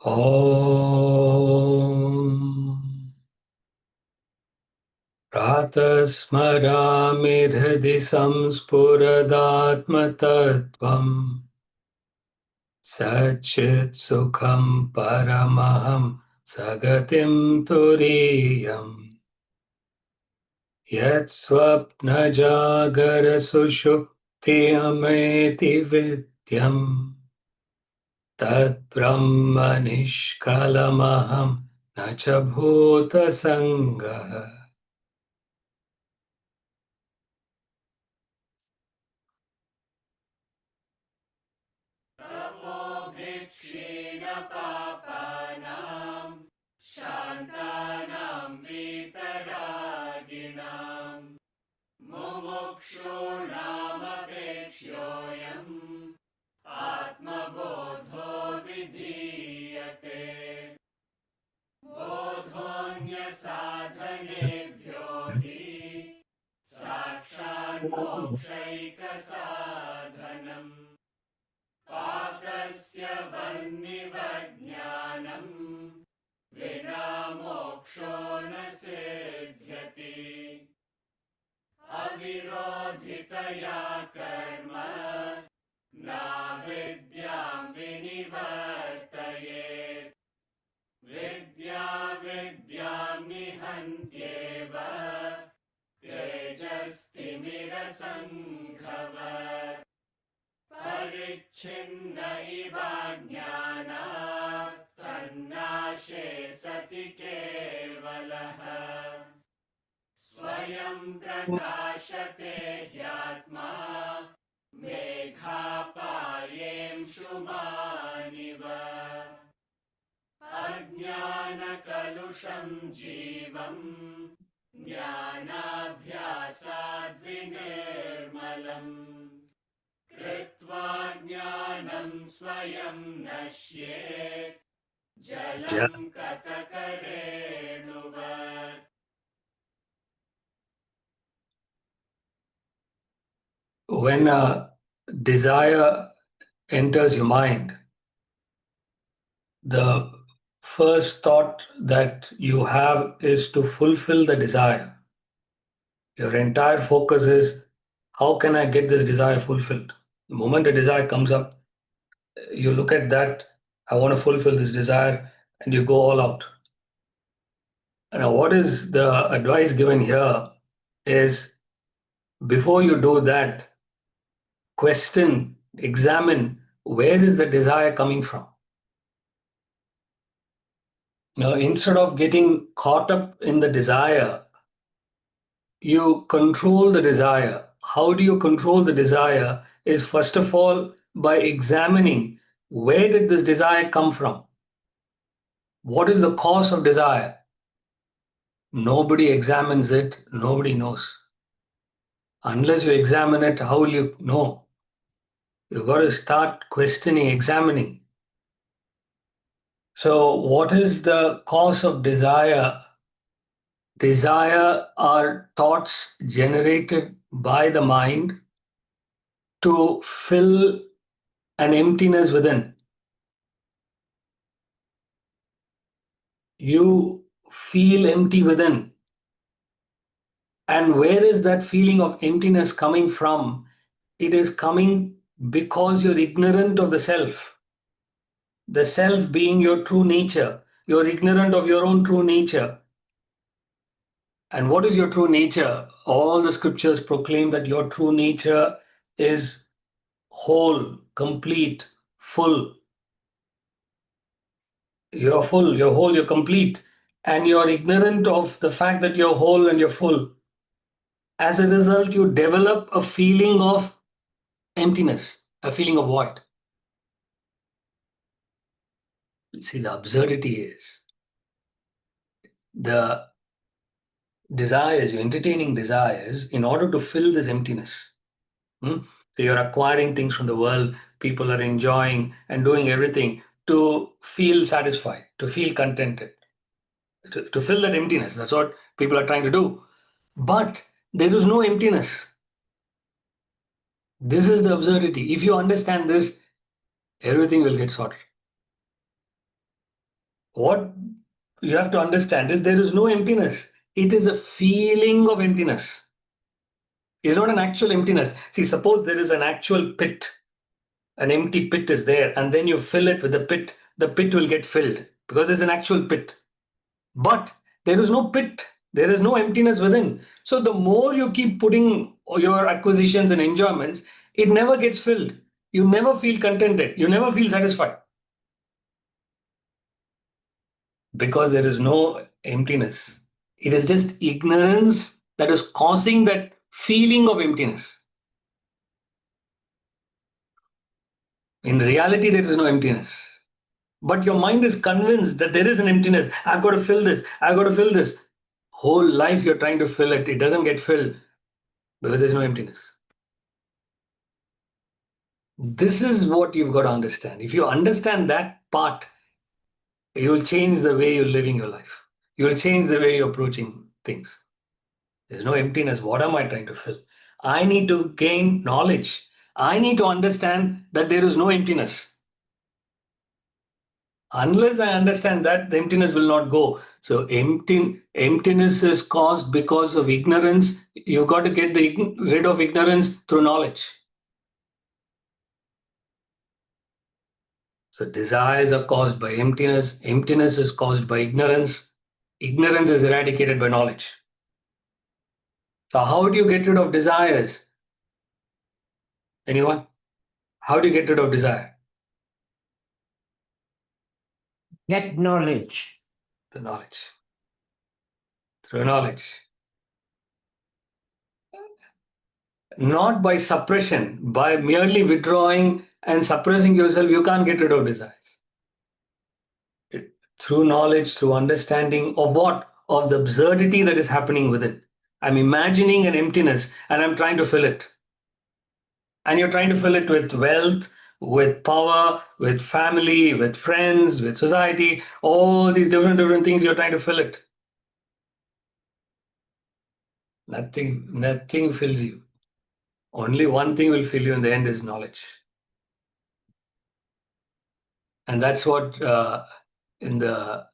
Om Pratasmarami hृदि संस्फुरदात्मतत्त्वम् Satchit Sukham Paramaham Sagatim Turiyam Yat Swapna Jagara Sushupti Ameti Vidyam Tat Brahma Nishkalamaham Nacha Bhuta Sangaha. Tapobhikshinapapanam Shantanam Vitaraginam Mumukshunam Apekshyoyam Atmabodho Vidhiyate Bodhonya Sadhanebhyo hi Sakshat Mokshaika Sadhanam Pakasya Varnivajnanam Vina Moksho na siddhyati Avirodhitaya karma Na vidyam vinivartayet Vidya vidyam nihantyeva Tejastimira sanghava Parichinna iva jnanat Tannashe sati kevalaha Swayam prakashate hyatma Megha payem shumaniva Ajnana kalusham jivam Jnanabhyasad vinirmalam Kritva jnanam swayam nashyet Jalam katakarenuvat. When a desire enters your mind, the first thought that you have is to fulfill the desire. Your entire focus is, how can I get this desire fulfilled? The moment a desire comes up, you look at that, I want to fulfill this desire, and you go all out. Now, what is the advice given here is, before you do that, question, examine, where is the desire coming from? Now, instead of getting caught up in the desire, you control the desire. How do you control the desire? Is first of all by examining, where did this desire come from? What is the cause of desire? Nobody examines it, nobody knows. Unless you examine it, how will you know? You've got to start questioning, examining. So, what is the cause of desire? Desire are thoughts generated by the mind to fill an emptiness within. You feel empty within. And where is that feeling of emptiness coming from? It is coming because you're ignorant of the self. The self being your true nature. You're ignorant of your own true nature. And what is your true nature? All the scriptures proclaim that your true nature is whole, complete, full. You're full, you're whole, you're complete. And you're ignorant of the fact that you're whole and you're full. As a result, you develop a feeling of emptiness, a feeling of void. See, the absurdity is the desires, you're entertaining desires in order to fill this emptiness. So you're acquiring things from the world, people are enjoying and doing everything to feel satisfied, to feel contented, to fill that emptiness. That's what people are trying to do. But there is no emptiness. This is the absurdity. If you understand this, everything will get sorted. What you have to understand is there is no emptiness. It is a feeling of emptiness. It's not an actual emptiness. See, suppose there is an actual pit, an empty pit is there, and then you fill it with the pit will get filled because there's an actual pit. But there is no pit, there is no emptiness within. So the more you keep putting your acquisitions and enjoyments, it never gets filled. You never feel contented, you never feel satisfied because there is no emptiness. It is just ignorance that is causing that feeling of emptiness. In reality, there is no emptiness. But your mind is convinced that there is an emptiness. I've got to fill this. I've got to fill this. Whole life you're trying to fill it. It doesn't get filled because there's no emptiness. This is what you've got to understand. If you understand that part, you'll change the way you're living your life. You'll change the way you're approaching things. There's no emptiness. What am I trying to fill? I need to gain knowledge. I need to understand that there is no emptiness. Unless I understand that, the emptiness will not go. So emptiness is caused because of ignorance. You've got to get rid of ignorance through knowledge. So desires are caused by emptiness. Emptiness is caused by ignorance. Ignorance is eradicated by knowledge. So how do you get rid of desires? Anyone? How do you get rid of desire? Get knowledge. The knowledge. Through knowledge. Not by suppression, by merely withdrawing and suppressing yourself, you can't get rid of desires. Through knowledge, through understanding of what? Of the absurdity that is happening within. I'm imagining an emptiness and I'm trying to fill it. And you're trying to fill it with wealth, with power, with family, with friends, with society, all these different things you're trying to fill it. Nothing fills you. Only one thing will fill you in the end is knowledge. And that's what in the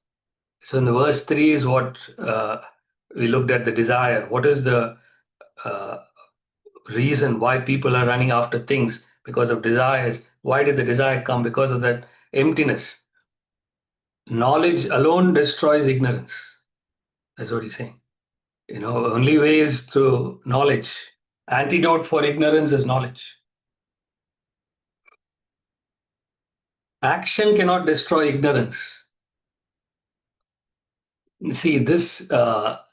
verse 3 is what we looked at, the desire. What is the reason why people are running after things? Because of desires. Why did the desire come? Because of that emptiness. Knowledge alone destroys ignorance. That's what he's saying. Only way is through knowledge. Antidote for ignorance is knowledge. Action cannot destroy ignorance. See, this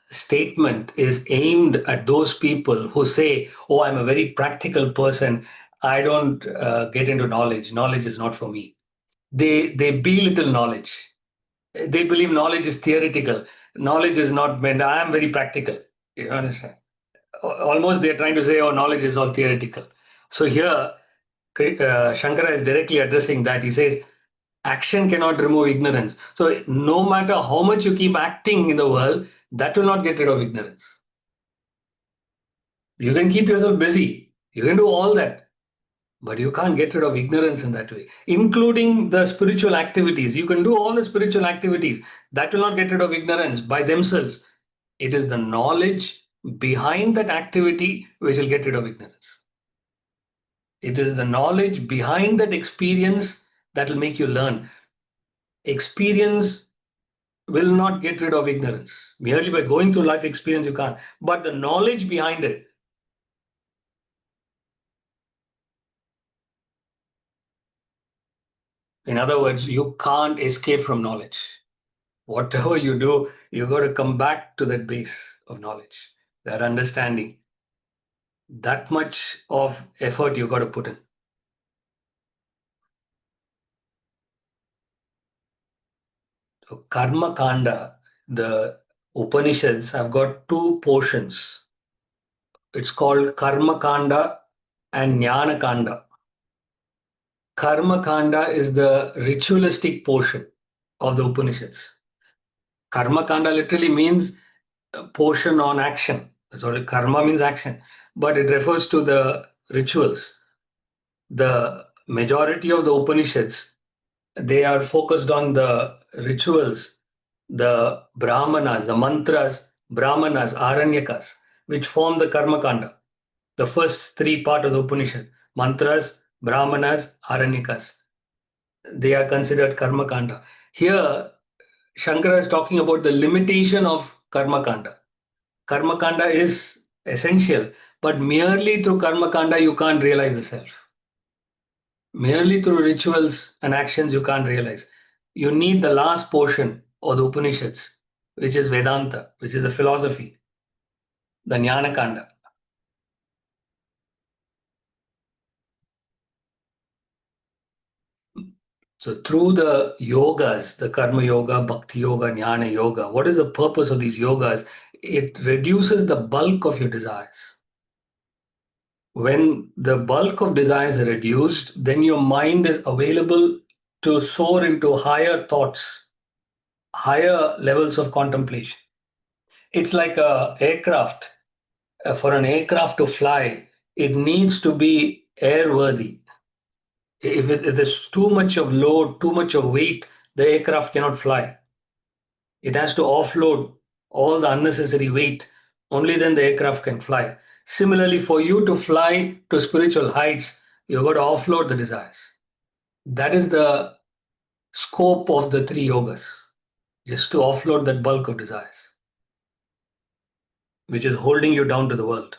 statement is aimed at those people who say, oh, I'm a very practical person. I don't get into knowledge. Knowledge is not for me. They belittle knowledge. They believe knowledge is theoretical. Knowledge is not meant. I am very practical. You understand? Almost they're trying to say, oh, knowledge is all theoretical. So here, Shankara is directly addressing that. He says, action cannot remove ignorance. So no matter how much you keep acting in the world, that will not get rid of ignorance. You can keep yourself busy. You can do all that. But you can't get rid of ignorance in that way, including the spiritual activities. You can do all the spiritual activities. That will not get rid of ignorance by themselves. It is the knowledge behind that activity which will get rid of ignorance. It is the knowledge behind that experience that will make you learn. Experience will not get rid of ignorance. Merely by going through life experience, you can't. But the knowledge behind it. In other words, you can't escape from knowledge. Whatever you do, you got to come back to that base of knowledge, that understanding. That much of effort you got to put in. So Karma Kanda, the Upanishads have got two portions. It's called Karma Kanda and Jnana Kanda. Karma Kanda is the ritualistic portion of the Upanishads. Karma Kanda literally means a portion on action. Sorry, karma means action, but it refers to the rituals. The majority of the Upanishads, they are focused on the rituals, the brahmanas, the mantras, brahmanas, aranyakas, which form the karma kanda. The first three part of the Upanishad, mantras, brahmanas, aranyakas, they are considered karma kanda. Here, Shankara is talking about the limitation of karma kanda. Karma kanda is essential, but merely through karma kanda you can't realize the self. Merely through rituals and actions you can't realize. You need the last portion of the Upanishads, which is Vedanta, which is a philosophy, the Jnana Kanda. So through the yogas, the Karma Yoga, Bhakti Yoga, Jnana Yoga, what is the purpose of these yogas? It reduces the bulk of your desires. When the bulk of desires are reduced, then your mind is available to soar into higher thoughts, higher levels of contemplation. It's like a aircraft. For an aircraft to fly, it needs to be airworthy. If there's too much of load, too much of weight, the aircraft cannot fly. It has to offload all the unnecessary weight. Only then the aircraft can fly. Similarly, for you to fly to spiritual heights, you've got to offload the desires. That is the scope of the three yogas, just to offload that bulk of desires, which is holding you down to the world.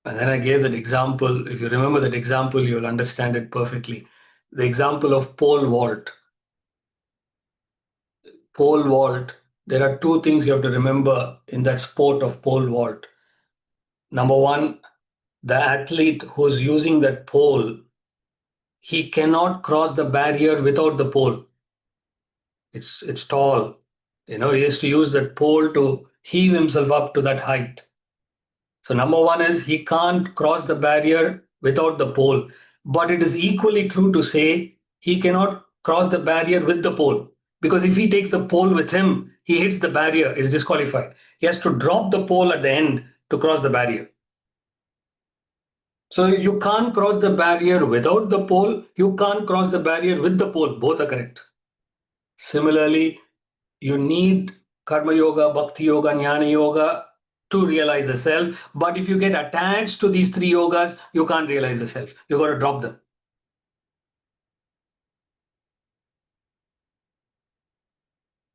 And then I gave that example. If you remember that example, you'll understand it perfectly. The example of pole vault. Pole vault, there are two things you have to remember in that sport of pole vault. Number one, the athlete who's using that pole, he cannot cross the barrier without the pole. It's tall. He has to use that pole to heave himself up to that height. So number one is he can't cross the barrier without the pole. But it is equally true to say he cannot cross the barrier with the pole. Because if he takes the pole with him, he hits the barrier, is disqualified. He has to drop the pole at the end to cross the barrier. So you can't cross the barrier without the pole. You can't cross the barrier with the pole. Both are correct. Similarly, you need karma yoga, bhakti yoga, jnana yoga to realize the self. But if you get attached to these three yogas, you can't realize the self. You've got to drop them.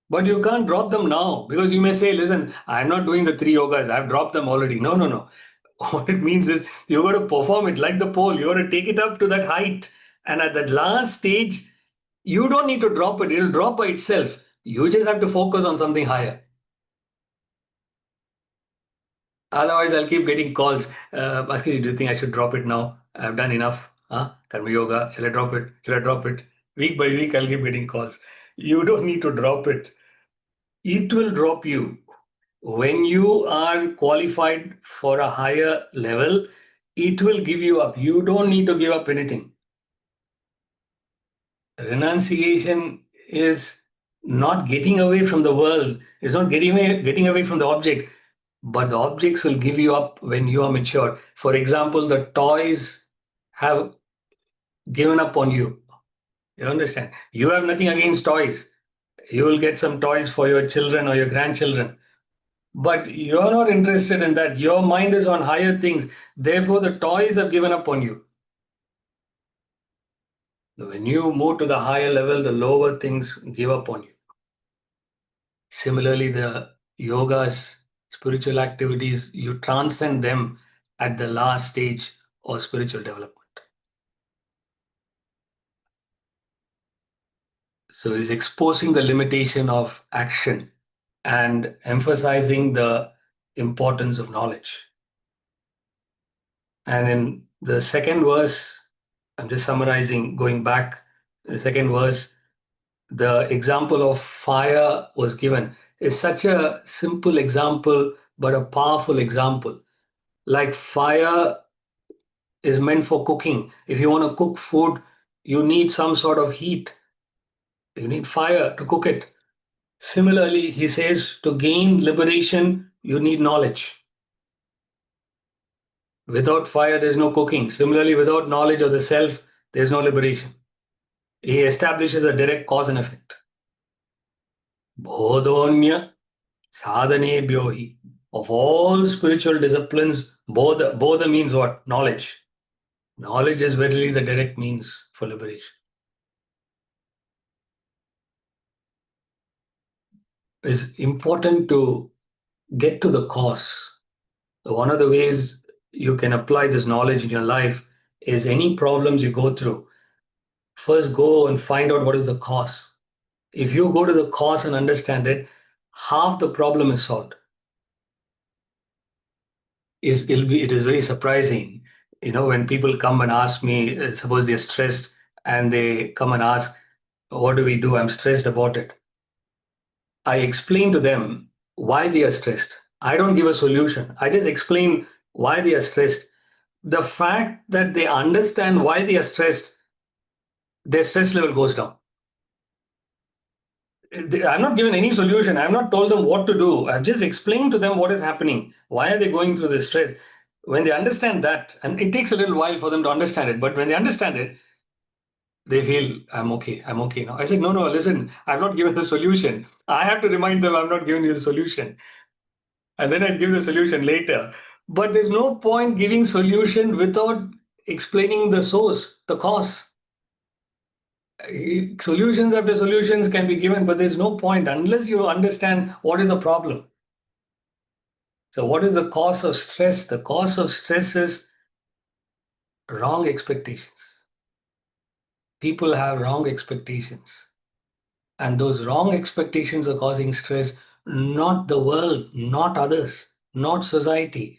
But you can't drop them now because you may say, listen, I'm not doing the three yogas. I've dropped them already. No, no, no. What it means is you've got to perform it like the pole. You've got to take it up to that height. And at that last stage, you don't need to drop it. It'll drop by itself. You just have to focus on something higher. Otherwise, I'll keep getting calls. Bhaskarji, do you think I should drop it now? I've done enough. Huh? Karma yoga. Shall I drop it? Shall I drop it? Week by week, I'll keep getting calls. You don't need to drop it. It will drop you. When you are qualified for a higher level, it will give you up. You don't need to give up anything. Renunciation is not getting away from the world, it's not getting away from the object, but the objects will give you up when you are mature. For example, the toys have given up on you. You understand? You have nothing against toys. You will get some toys for your children or your grandchildren. But you're not interested in that. Your mind is on higher things. Therefore, the toys have given up on you. When you move to the higher level, the lower things give up on you. Similarly, the yogas, spiritual activities, you transcend them at the last stage of spiritual development. So it's exposing the limitation of action and emphasizing the importance of knowledge. And in the second verse, I'm just summarizing, going back, the second verse, the example of fire was given. It's such a simple example, but a powerful example. Like fire is meant for cooking. If you want to cook food, you need some sort of heat. You need fire to cook it. Similarly, he says to gain liberation, you need knowledge. Without fire, there's no cooking. Similarly, without knowledge of the self, there's no liberation. He establishes a direct cause and effect. Bodhonya sadhane byohi. Of all spiritual disciplines, bodha means what? Knowledge. Knowledge is verily the direct means for liberation. It's important to get to the cause. One of the ways you can apply this knowledge in your life is any problems you go through, first go and find out what is the cause. If you go to the cause and understand it, half the problem is solved. It is very surprising, when people come and ask me, suppose they're stressed and they come and ask, what do we do? I'm stressed about it. I explain to them why they are stressed. I don't give a solution. I just explain why they are stressed. The fact that they understand why they are stressed, their stress level goes down. I'm not given any solution. I've not told them what to do. I've just explained to them what is happening. Why are they going through this stress? When they understand that, and it takes a little while for them to understand it, but when they understand it, they feel, I'm okay. I'm okay now. I said, no, listen, I've not given the solution. I have to remind them I'm not giving you the solution. And then I'd give the solution later. But there's no point giving solution without explaining the source, the cause. Solutions after solutions can be given, but there's no point unless you understand what is the problem. So, what is the cause of stress? The cause of stress is wrong expectations. People have wrong expectations. And those wrong expectations are causing stress, not the world, not others, not society.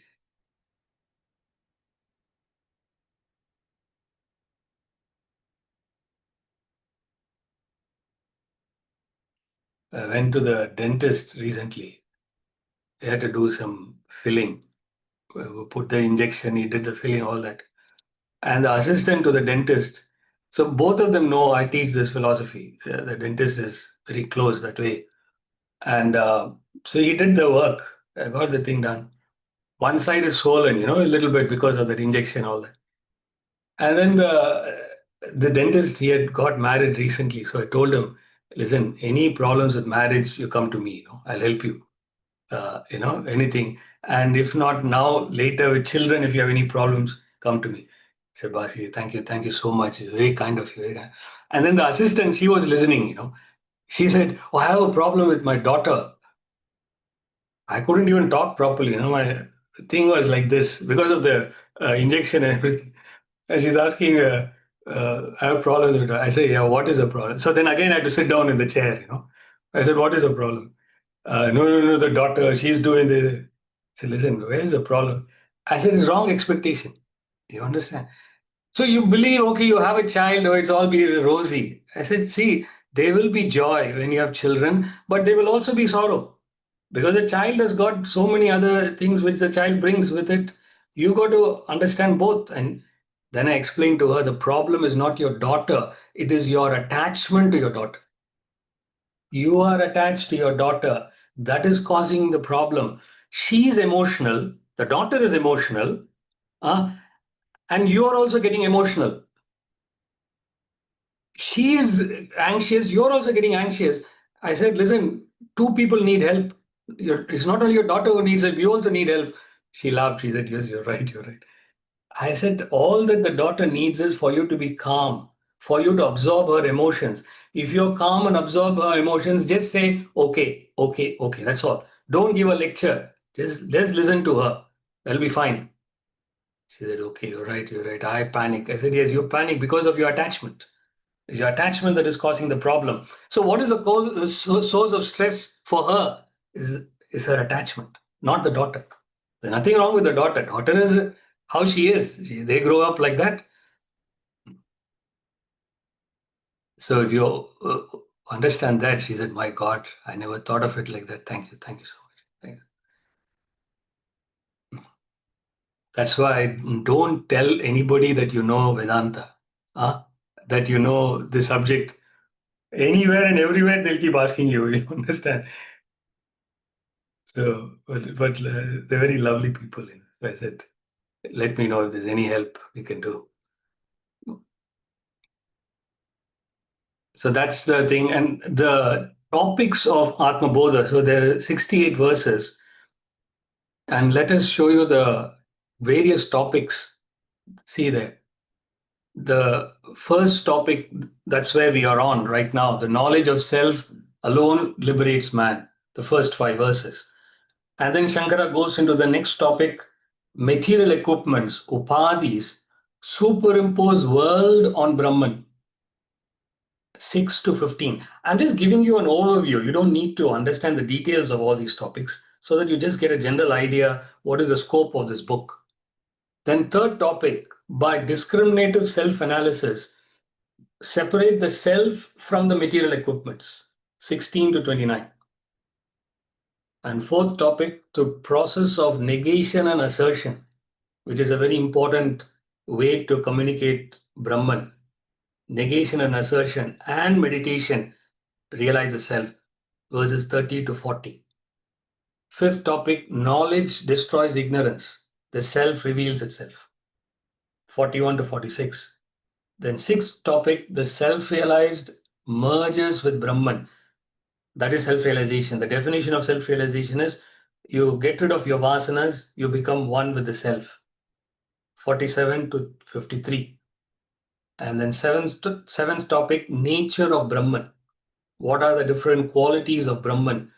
I went to the dentist recently. He had to do some filling, put the injection, he did the filling, all that. And the assistant to the dentist, so both of them know I teach this philosophy. The dentist is very close that way. And so he did the work. I got the thing done. One side is swollen, a little bit because of that injection, all that. And then the dentist, he had got married recently. So I told him, listen, any problems with marriage, you come to me, I'll help you. Anything. And if not now, later with children, if you have any problems, come to me. I said, Basi, thank you so much. It's very kind of you. Very kind. And then the assistant, she was listening, She said, oh, I have a problem with my daughter. I couldn't even talk properly, My thing was like this because of the injection and everything. And she's asking, I have problems with her. I say, yeah, what is the problem? So then again, I had to sit down in the chair, I said, what is the problem? No, the daughter, she's doing the. I said, listen, where's the problem? I said, it's wrong expectation. You understand? So you believe, okay, you have a child, or it's all be rosy. I said, see, there will be joy when you have children, but there will also be sorrow because the child has got so many other things which the child brings with it. You got to understand both. And then I explained to her the problem is not your daughter, it is your attachment to your daughter. You are attached to your daughter. That is causing the problem. She's emotional. The daughter is emotional. And you are also getting emotional. She is anxious. You're also getting anxious. I said, listen, two people need help. It's not only your daughter who needs help, you also need help. She laughed. She said, yes, you're right. You're right. I said, all that the daughter needs is for you to be calm, for you to absorb her emotions. If you're calm and absorb her emotions, just say, okay. That's all. Don't give a lecture. Just listen to her. That'll be fine. She said, okay, you're right. I panic. I said, yes, you panic because of your attachment. It's your attachment that is causing the problem. So, what is the source of stress for her? Is her attachment, not the daughter. There's nothing wrong with the daughter. Daughter is how she is. They grow up like that. So if you understand that, she said, "My God, I never thought of it like that. Thank you so much." Thank you. That's why I don't tell anybody that you know Vedanta, huh? That you know the subject. Anywhere and everywhere, they'll keep asking you. You understand? So, but they're very lovely people. So I said. Let me know if there's any help we can do. So that's the thing. And the topics of Atmabodha, so there are 68 verses. And let us show you the various topics. See there. The first topic, that's where we are on right now. The knowledge of self alone liberates man. The first 5 verses. And then Shankara goes into the next topic, material equipments, upadhis, superimpose world on Brahman. 6 to 15. I'm just giving you an overview. You don't need to understand the details of all these topics so that you just get a general idea what is the scope of this book. Then, third topic, by discriminative self analysis, separate the self from the material equipments. 16 to 29. And fourth topic, the process of negation and assertion, which is a very important way to communicate Brahman. Negation and assertion and meditation, realize the self, verses 30 to 40. Fifth topic, knowledge destroys ignorance. The self reveals itself. 41 to 46. Then sixth topic, the self-realized merges with Brahman. That is self-realization. The definition of self-realization is you get rid of your vasanas, you become one with the self. 47 to 53. And then seventh topic, nature of Brahman. What are the different qualities of Brahman?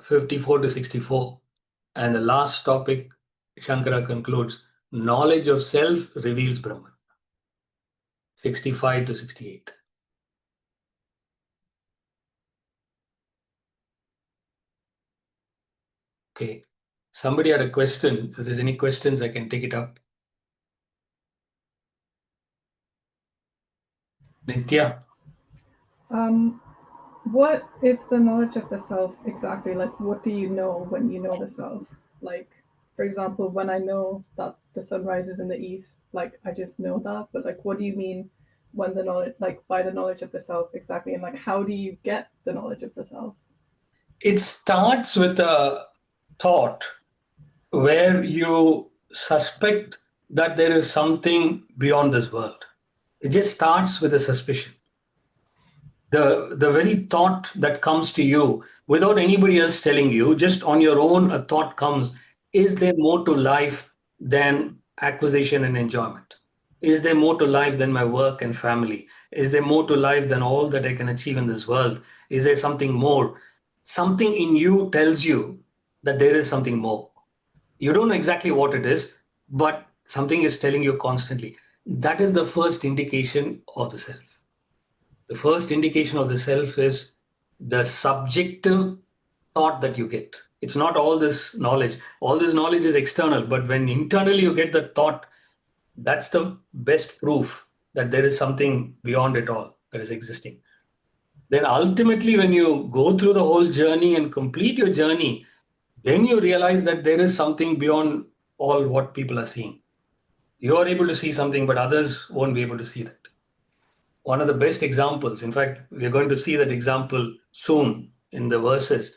54 to 64. And the last topic, Shankara concludes, knowledge of self reveals Brahman. 65 to 68. Okay. Somebody had a question. If there's any questions, I can take it up. Nitya? What is the knowledge of the self exactly? Like, what do you know when you know the self? Like, for example, when I know that the sun rises in the east, like, I just know that. But, like, what do you mean when the knowledge, like, by the knowledge of the self exactly? And, like, how do you get the knowledge of the self? It starts with a thought where you suspect that there is something beyond this world. It just starts with a suspicion. The very thought that comes to you without anybody else telling you, just on your own, a thought comes, is there more to life than acquisition and enjoyment? Is there more to life than my work and family? Is there more to life than all that I can achieve in this world? Is there something more? Something in you tells you that there is something more. You don't know exactly what it is, but something is telling you constantly. That is the first indication of the self. The first indication of the self is the subjective thought that you get. It's not all this knowledge. All this knowledge is external, but when internally you get the thought, that's the best proof that there is something beyond it all that is existing. Then ultimately, when you go through the whole journey and complete your journey, then you realize that there is something beyond all what people are seeing. You are able to see something, but others won't be able to see that. One of the best examples, in fact, we're going to see that example soon in the verses.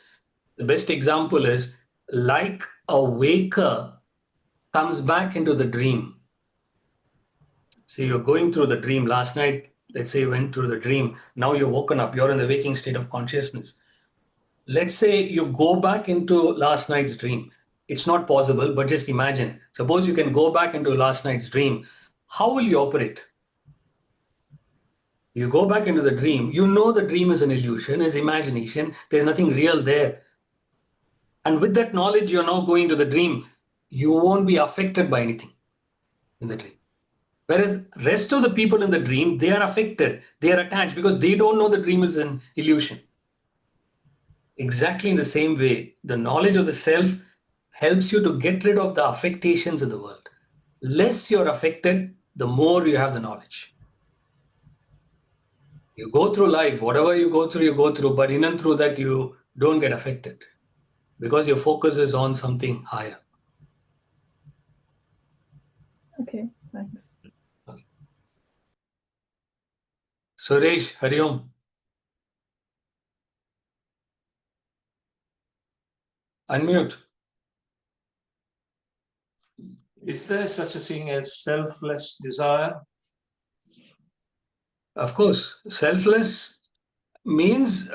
The best example is like a waker comes back into the dream. So you're going through the dream last night. Let's say you went through the dream. Now you're woken up. You're in the waking state of consciousness. Let's say you go back into last night's dream. It's not possible, but just imagine. Suppose you can go back into last night's dream. How will you operate? You go back into the dream. You know the dream is an illusion, is imagination. There's nothing real there. And with that knowledge, you're now going to the dream. You won't be affected by anything in the dream. Whereas rest of the people in the dream, they are affected. They are attached because they don't know the dream is an illusion. Exactly in the same way, the knowledge of the self helps you to get rid of the affectations in the world. Less you're affected, the more you have the knowledge. You go through life, whatever you go through, but in and through that, you don't get affected because your focus is on something higher. Okay, thanks. Suresh, Hari Om. Unmute. Is there such a thing as selfless desire? Of course, selfless means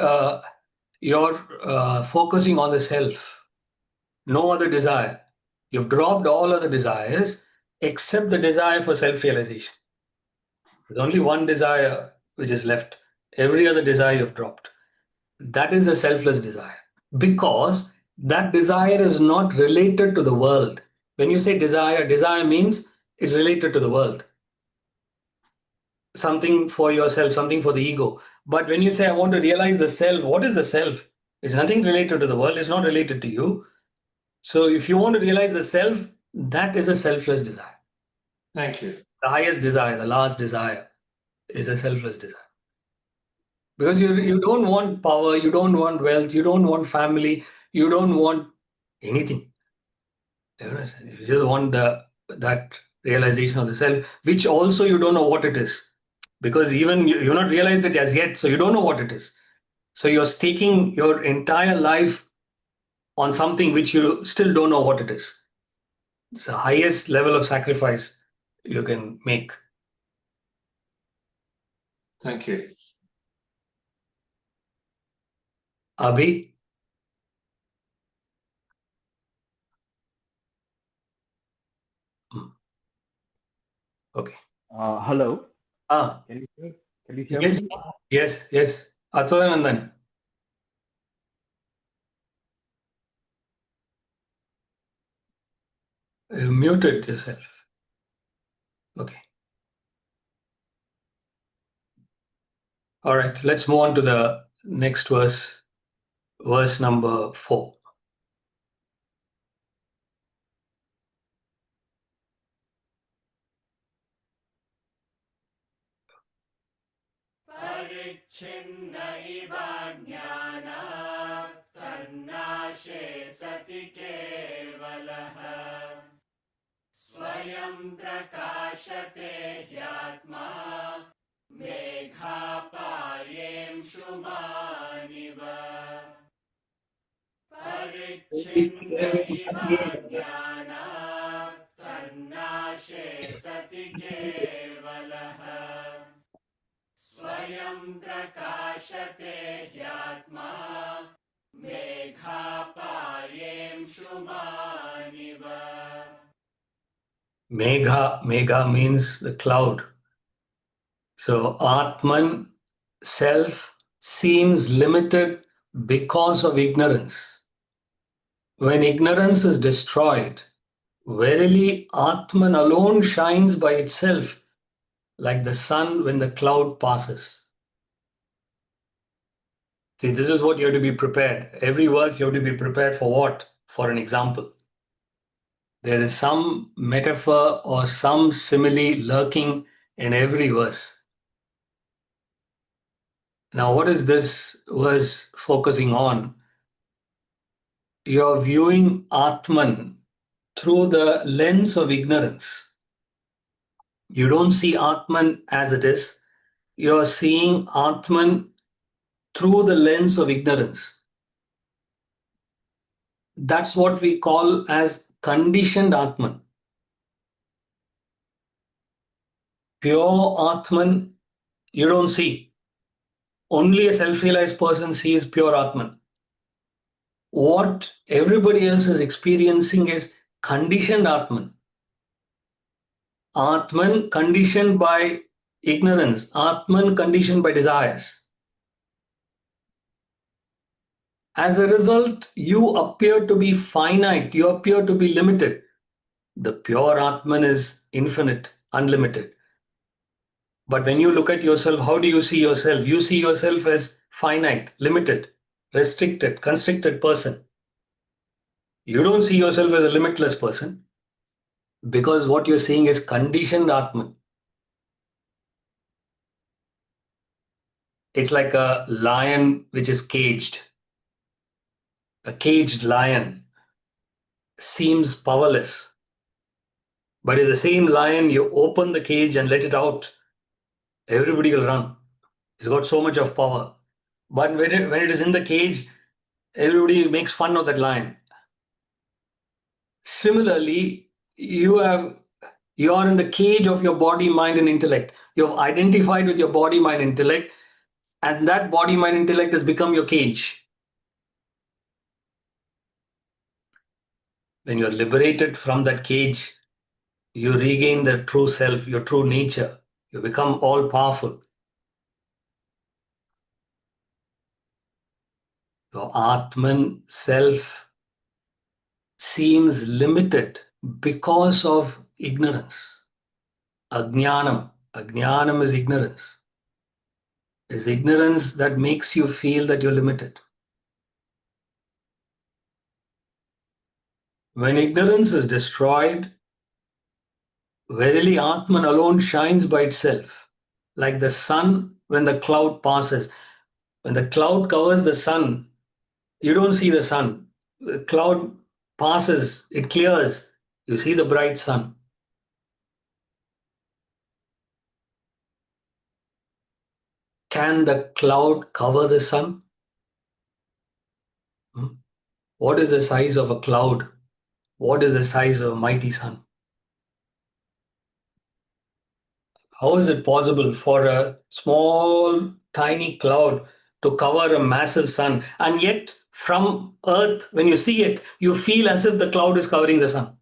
you're focusing on the self, no other desire. You've dropped all other desires except the desire for self-realization. There's only one desire which is left. Every other desire you've dropped. That is a selfless desire. Because that desire is not related to the world. When you say desire, desire means it's related to the world. Something for yourself, something for the ego. But when you say, I want to realize the self, what is the self? It's nothing related to the world, it's not related to you. So if you want to realize the self, that is a selfless desire. Thank you. The highest desire, the last desire is a selfless desire. Because you don't want power, you don't want wealth, you don't want family, you don't want anything. You just want that realization of the self, which also you don't know what it is. Because even you've not realized it as yet, so you don't know what it is. So you're staking your entire life on something which you still don't know what it is. It's the highest level of sacrifice you can make. Thank you. Abhi? Okay. Hello. Can you hear Yes, me? yes. Atmadanandan. You muted yourself. Okay. All right, let's move on to the next verse, verse number 4. परिच्छिन्न इवाज्ञानात् तन्नाशे सति केवलः स्वयं प्रकाशते ह्यात्मा मेघापायेंशुमानिव परिच्छिन्न इवाज्ञानात् तन्नाशे सति केवलः स्वयं प्रकाशते ह्यात्मा मेघापायेंशुमानिव. Megha means the cloud. So Atman, self, seems limited because of ignorance. When ignorance is destroyed, verily Atman alone shines by itself like the sun when the cloud passes. See, this is what you have to be prepared. Every verse you have to be prepared for what? For an example. There is some metaphor or some simile lurking in every verse. Now, what is this verse focusing on? You're viewing Atman through the lens of ignorance. You don't see Atman as it is. You're seeing Atman through the lens of ignorance. That's what we call as conditioned Atman. Pure Atman, you don't see. Only a self-realized person sees pure Atman. What everybody else is experiencing is conditioned Atman. Atman conditioned by ignorance, Atman conditioned by desires. As a result, you appear to be finite, you appear to be limited. The pure Atman is infinite, unlimited. But when you look at yourself, how do you see yourself? You see yourself as finite, limited, restricted, constricted person. You don't see yourself as a limitless person because what you're seeing is conditioned Atman. It's like a lion which is caged. A caged lion seems powerless. But if the same lion, you open the cage and let it out, everybody will run. It's got so much of power. But when it is in the cage, everybody makes fun of that lion. Similarly, you are in the cage of your body, mind, and intellect. You've identified with your body, mind, intellect, and that body, mind, intellect has become your cage. When you're liberated from that cage, you regain the true self, your true nature. You become all powerful. Your Atman self seems limited because of ignorance. Ajnanam. Ajnanam is ignorance. It's ignorance that makes you feel that you're limited. When ignorance is destroyed, verily Atman alone shines by itself, like the sun when the cloud passes. When the cloud covers the sun, you don't see the sun. The cloud passes, it clears, you see the bright sun. Can the cloud cover the sun? What is the size of a cloud? What is the size of a mighty sun? How is it possible for a small, tiny cloud to cover a massive sun? And yet, from Earth, when you see it, you feel as if the cloud is covering the sun.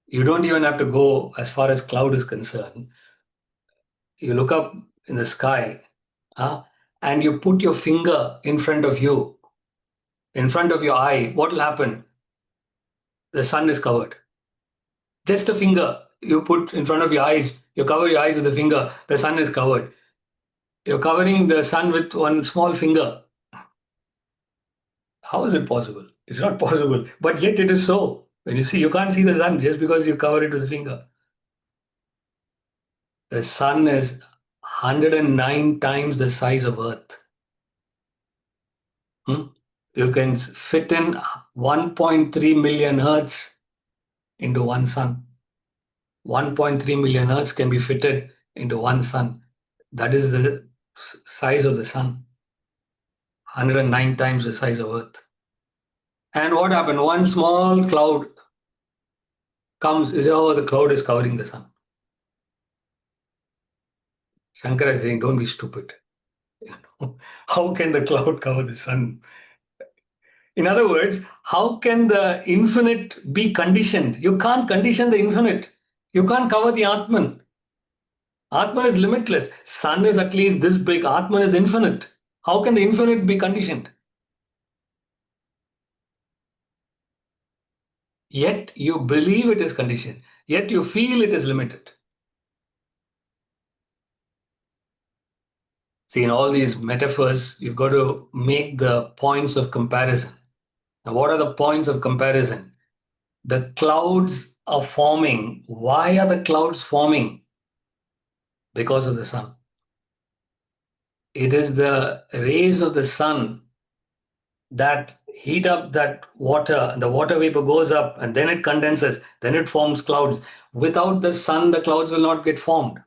You don't even have to go as far as cloud is concerned. You look up in the sky, and you put your finger in front of you, in front of your eye. What will happen? The sun is covered. Just a finger you put in front of your eyes, you cover your eyes with a finger, the sun is covered. You're covering the sun with one small finger. How is it possible? It's not possible, but yet it is so. When you see, you can't see the sun just because you cover it with a finger. The sun is 109 times the size of Earth. You can fit in 1.3 million Earths into one sun. 1.3 million Earths can be fitted into one sun. That is the size of the sun. 109 times the size of Earth. And what happened? One small cloud comes, you say, oh, the cloud is covering the sun. Shankara is saying, don't be stupid. How can the cloud cover the sun? In other words, how can the infinite be conditioned? You can't condition the infinite. You can't cover the Atman. Atman is limitless. Sun is at least this big. Atman is infinite. How can the infinite be conditioned? Yet you believe it is conditioned. Yet you feel it is limited. See, in all these metaphors, you've got to make the points of comparison. Now, what are the points of comparison? The clouds are forming. Why are the clouds forming? Because of the sun. It is the rays of the sun that heat up that water, and the water vapor goes up, and then it condenses, then it forms clouds. Without the sun, the clouds will not get formed.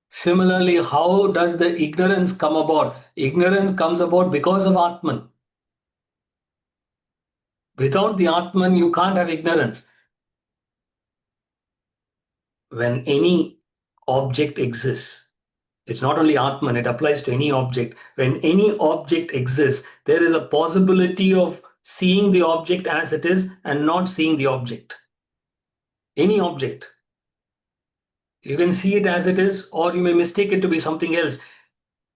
Similarly, how does the ignorance come about? Ignorance comes about because of Atman. Without the Atman, you can't have ignorance. When any object exists, it's not only Atman, it applies to any object. When any object exists, there is a possibility of seeing the object as it is and not seeing the object. Any object. You can see it as it is, or you may mistake it to be something else.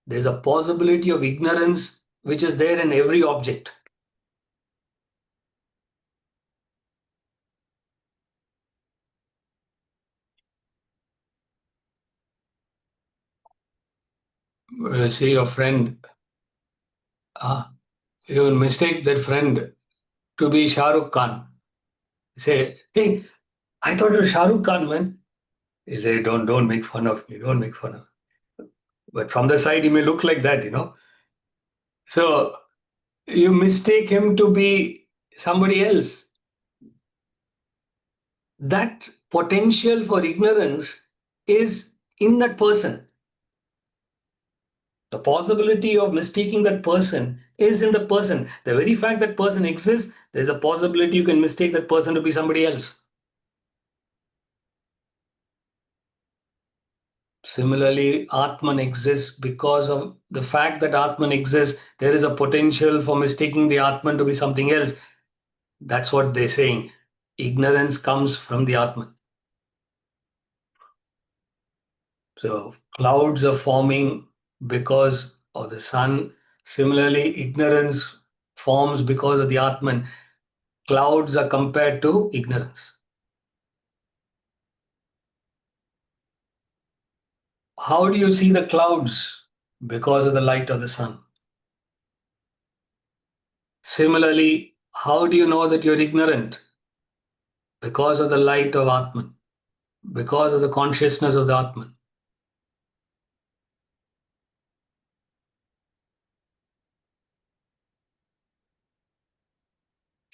There's a possibility of ignorance which is there in every object. Say your friend, you will mistake that friend to be Shah Rukh Khan. Say, hey, I thought you were Shah Rukh Khan, man. He say, don't make fun of me, don't make fun of me. But from the side, he may look like that, So you mistake him to be somebody else. That potential for ignorance is in that person. The possibility of mistaking that person is in the person. The very fact that person exists, there's a possibility you can mistake that person to be somebody else. Similarly, Atman exists. Because of the fact that Atman exists, there is a potential for mistaking the Atman to be something else. That's what they're saying. Ignorance comes from the Atman. So clouds are forming because of the sun. Similarly, ignorance forms because of the Atman. Clouds are compared to ignorance. How do you see the clouds? Because of the light of the sun. Similarly, how do you know that you're ignorant? Because of the light of Atman, because of the consciousness of the Atman.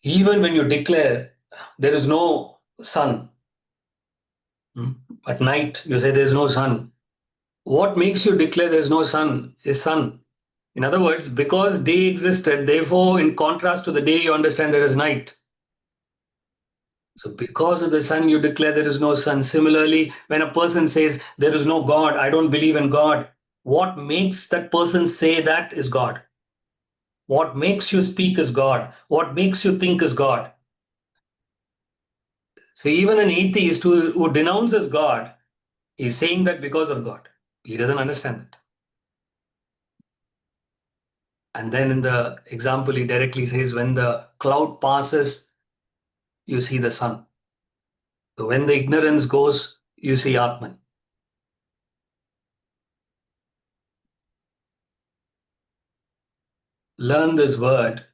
Even when you declare there is no sun, at night you say there is no sun. What makes you declare there is no sun is sun. In other words, because day existed, therefore, in contrast to the day, you understand there is night. So because of the sun, you declare there is no sun. Similarly, when a person says there is no God, I don't believe in God, what makes that person say that is God? What makes you speak is God? What makes you think is God? So even an atheist who denounces God is saying that because of God. He doesn't understand it. And then in the example, he directly says, when the cloud passes, you see the sun. So when the ignorance goes, you see Atman. Learn this word.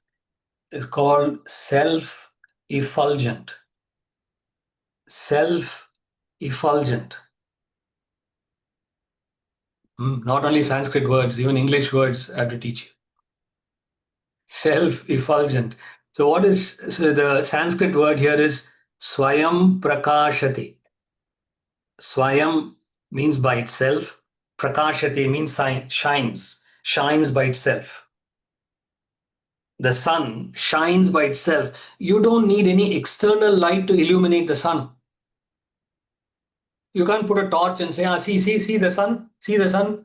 It's called self-effulgent. Self-effulgent. Not only Sanskrit words, even English words I have to teach you. Self-effulgent. So the Sanskrit word here is Swayam Prakashati. Swayam means by itself. Prakashati means shines by itself. The sun shines by itself. You don't need any external light to illuminate the sun. You can't put a torch and say, see the sun, see the sun.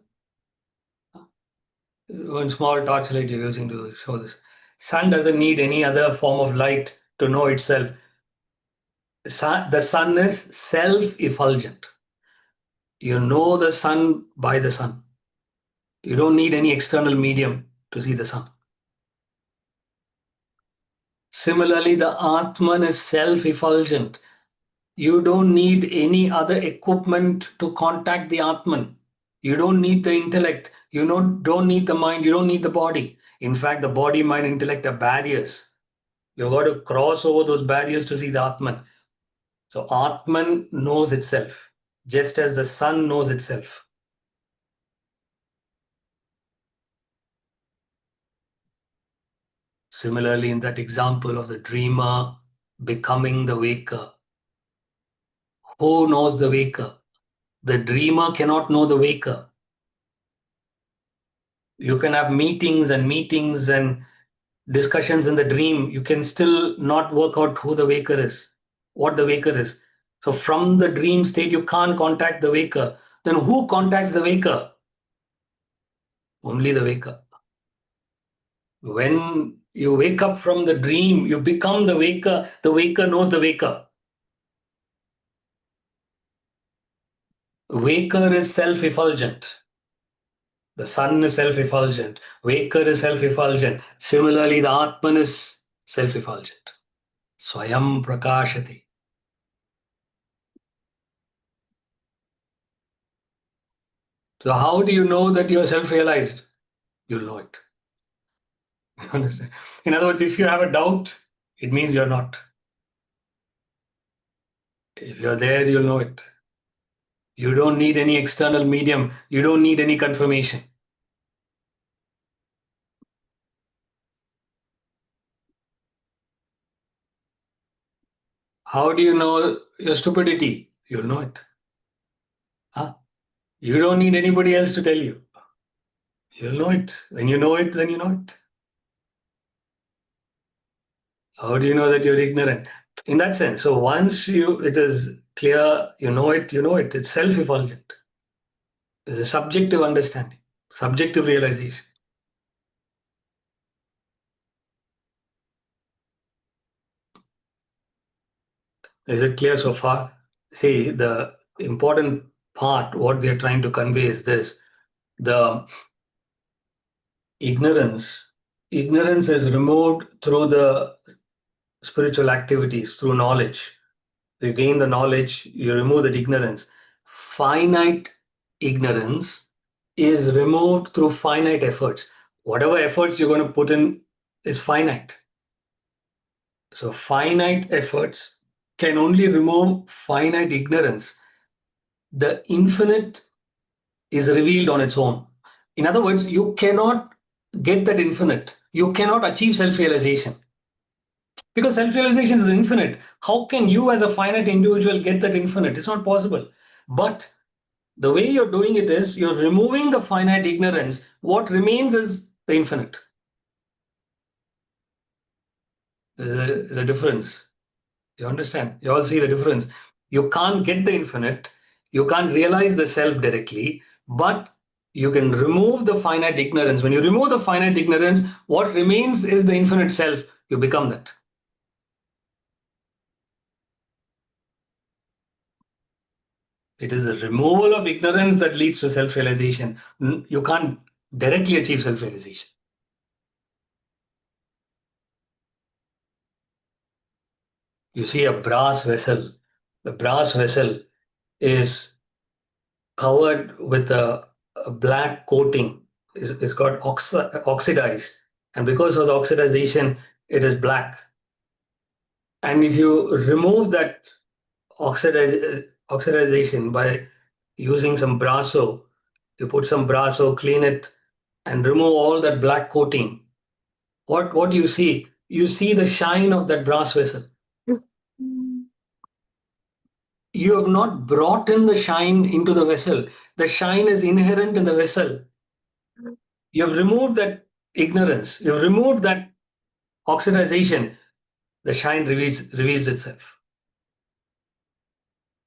One small torchlight you're using to show this. Sun doesn't need any other form of light to know itself. The sun is self-effulgent. You know the sun by the sun. You don't need any external medium to see the sun. Similarly, the Atman is self-effulgent. You don't need any other equipment to contact the Atman. You don't need the intellect. You don't need the mind. You don't need the body. In fact, the body, mind, intellect are barriers. You've got to cross over those barriers to see the Atman. So Atman knows itself, just as the sun knows itself. Similarly, in that example of the dreamer becoming the waker, who knows the waker? The dreamer cannot know the waker. You can have meetings and discussions in the dream. You can still not work out who the waker is, what the waker is. So from the dream state, you can't contact the waker. Then who contacts the waker? Only the waker. When you wake up from the dream, you become the waker. The waker knows the waker. Waker is self-effulgent. The sun is self-effulgent. Waker is self-effulgent. Similarly, the Atman is self-effulgent. Swayam prakashati. So how do you know that you're self-realized? You'll know it. You understand? In other words, if you have a doubt, it means you're not. If you're there, you'll know it. You don't need any external medium. You don't need any confirmation. How do you know your stupidity? You'll know it. Huh? You don't need anybody else to tell you. You'll know it. When you know it, then you know it. How do you know that you're ignorant? In that sense, so once it is clear, you know it, it's self-effulgent. It's a subjective understanding, subjective realization. Is it clear so far? See, the important part, what they're trying to convey is this. The ignorance is removed through the spiritual activities, through knowledge. You gain the knowledge, you remove that ignorance. Finite ignorance is removed through finite efforts. Whatever efforts you're going to put in is finite. So finite efforts can only remove finite ignorance. The infinite is revealed on its own. In other words, you cannot get that infinite. You cannot achieve self-realization. Because self-realization is infinite. How can you as a finite individual get that infinite? It's not possible. But the way you're doing it is you're removing the finite ignorance. What remains is the infinite. There's a difference. You understand? You all see the difference. You can't get the infinite. You can't realize the self directly, but you can remove the finite ignorance. When you remove the finite ignorance, what remains is the infinite self. You become that. It is the removal of ignorance that leads to self-realization. You can't directly achieve self-realization. You see a brass vessel. The brass vessel is covered with a black coating. It's got oxidized. And because of the oxidization, it is black. And if you remove that oxidization by using some brasso, you put some brasso, clean it, and remove all that black coating. What do you see? You see the shine of that brass vessel. You have not brought in the shine into the vessel. The shine is inherent in the vessel. You have removed that ignorance. You have removed that oxidization. The shine reveals itself.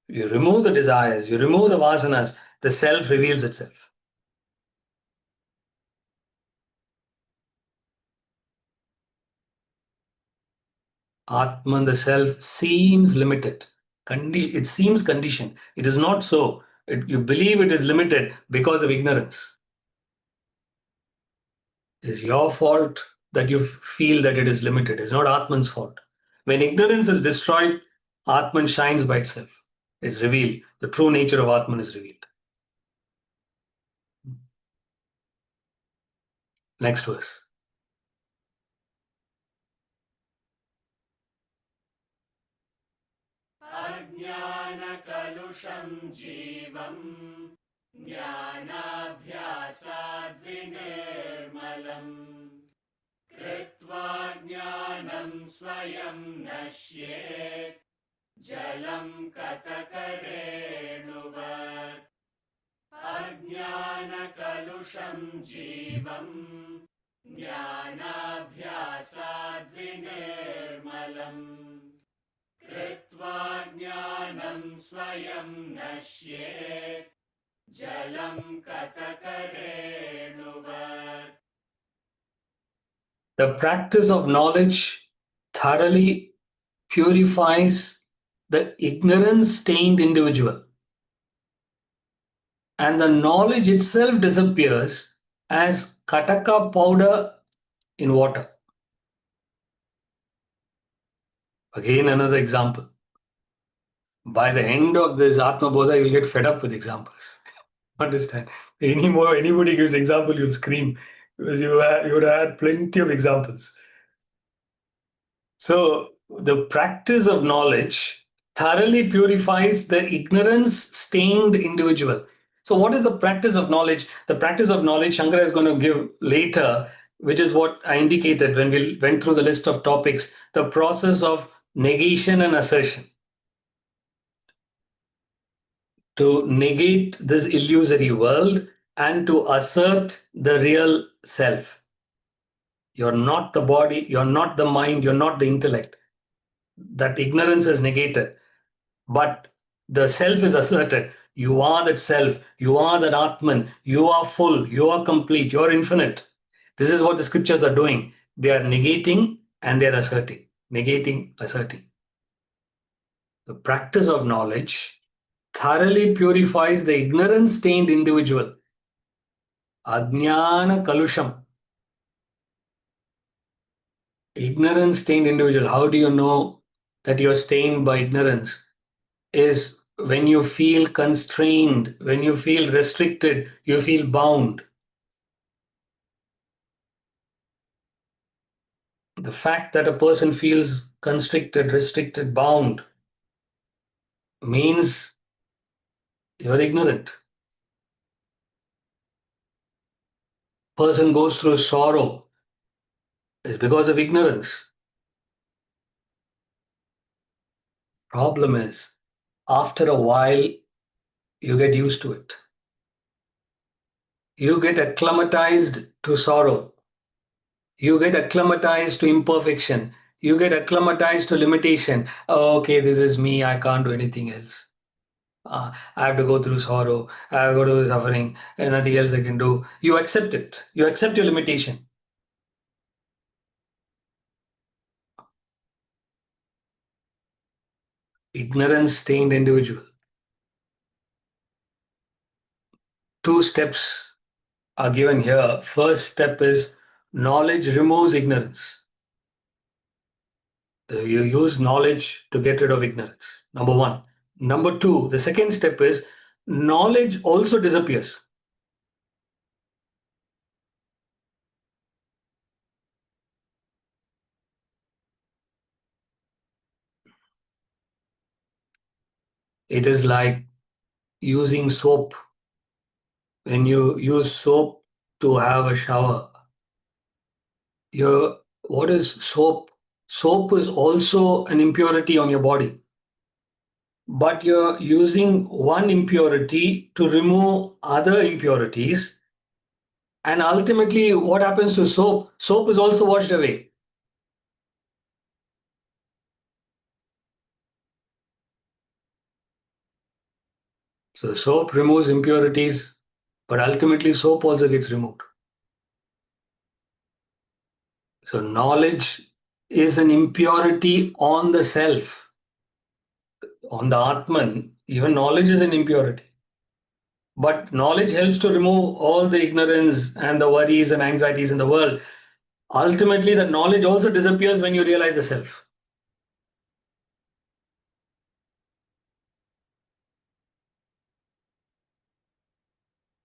You remove the desires, you remove the vasanas, the self reveals itself. Atman, the self, seems limited. It seems conditioned. It is not so. You believe it is limited because of ignorance. It is your fault that you feel that it is limited. It's not Atman's fault. When ignorance is destroyed, Atman shines by itself. It's revealed. The true nature of Atman is revealed. Next verse. अज्ञानकलुषं जीवम् ज्ञानाभ्यासाद्विनिर्मलम् कृत्वा ज्ञानं स्वयं नश्येत् जलं कतकरेणुवत् अज्ञानकलुषं जीवम् ज्ञानाभ्यासाद्विनिर्मलम् कृत्वा ज्ञानं स्वयं नश्येत् जलं कतकरेणुवत्. The practice of knowledge thoroughly purifies the ignorance-stained individual. And the knowledge itself disappears as kataka powder in water. Again, another example. By the end of this Atmabodha, you'll get fed up with examples. Understand? Anybody gives example, you'll scream because you would have had plenty of examples. So the practice of knowledge thoroughly purifies the ignorance-stained individual. So what is the practice of knowledge? The practice of knowledge, Shankara is going to give later, which is what I indicated when we went through the list of topics, the process of negation and assertion. To negate this illusory world and to assert the real self. You're not the body, you're not the mind, you're not the intellect. That ignorance is negated, but the self is asserted. You are that self, you are that Atman, you are full, you are complete, you're infinite. This is what the scriptures are doing. They are negating and they're asserting, negating, asserting. The practice of knowledge thoroughly purifies the ignorance stained individual. Ajnana kalusham. Ignorance stained individual. How do you know that you're stained by ignorance? Is when you feel constrained, when you feel restricted, you feel bound. The fact that a person feels constricted, restricted, bound means you're ignorant. Person goes through sorrow is because of ignorance. Problem is, after a while, you get used to it. You get acclimatized to sorrow. You get acclimatized to imperfection. You get acclimatized to limitation. Oh, okay, this is me. I can't do anything else. I have to go through sorrow. I have to go through suffering, and nothing else I can do. You accept it. You accept your limitation. Ignorance stained individual. 2 steps are given here. First step is knowledge removes ignorance. You use knowledge to get rid of ignorance. Number 1. Number 2, the second step is knowledge also disappears. It is like using soap. When you use soap to have a shower, what is soap? Soap is also an impurity on your body. But you're using one impurity to remove other impurities. And ultimately, what happens to soap? Soap is also washed away. So soap removes impurities, but ultimately soap also gets removed. So knowledge is an impurity on the self, on the Atman. Even knowledge is an impurity. But knowledge helps to remove all the ignorance and the worries and anxieties in the world. Ultimately, the knowledge also disappears when you realize the self.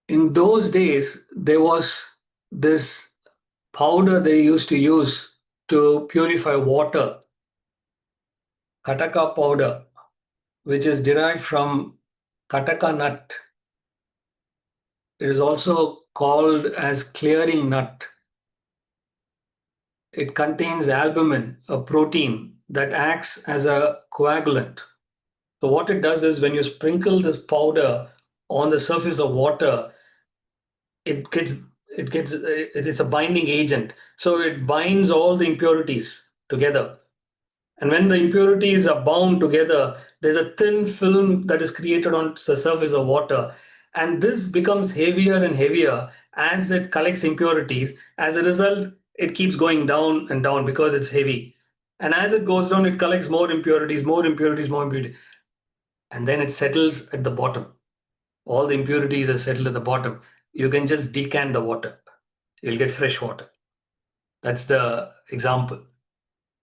In those days, there was this powder they used to use to purify water, kataka powder, which is derived from kataka nut. It is also called as clearing nut. It contains albumin, a protein that acts as a coagulant. So what it does is when you sprinkle this powder on the surface of water, it's a binding agent. So it binds all the impurities together. And when the impurities are bound together, there's a thin film that is created on the surface of water. And this becomes heavier and heavier as it collects impurities. As a result, it keeps going down and down because it's heavy. And as it goes down, it collects more impurities, more impurities, more impurities. And then it settles at the bottom. All the impurities are settled at the bottom. You can just decant the water. You'll get fresh water. That's the example.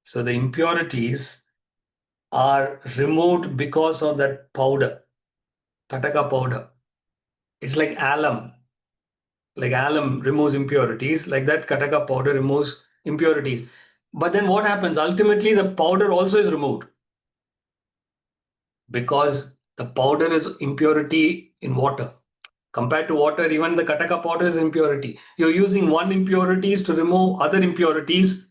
So the impurities are removed because of that powder, kataka powder. It's like alum. Like alum removes impurities, like that kataka powder removes impurities. But then what happens? Ultimately, the powder also is removed because the powder is impurity in water. Compared to water, even the kataka powder is impurity. You're using one impurities to remove other impurities,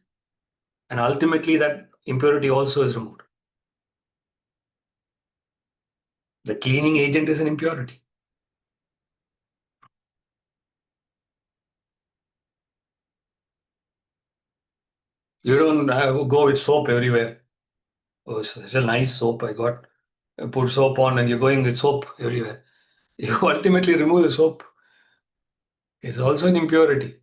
and ultimately that impurity also is removed. The cleaning agent is an impurity. You don't go with soap everywhere. Oh, such a nice soap I got. I put soap on and you're going with soap everywhere. You ultimately remove the soap. It's also an impurity.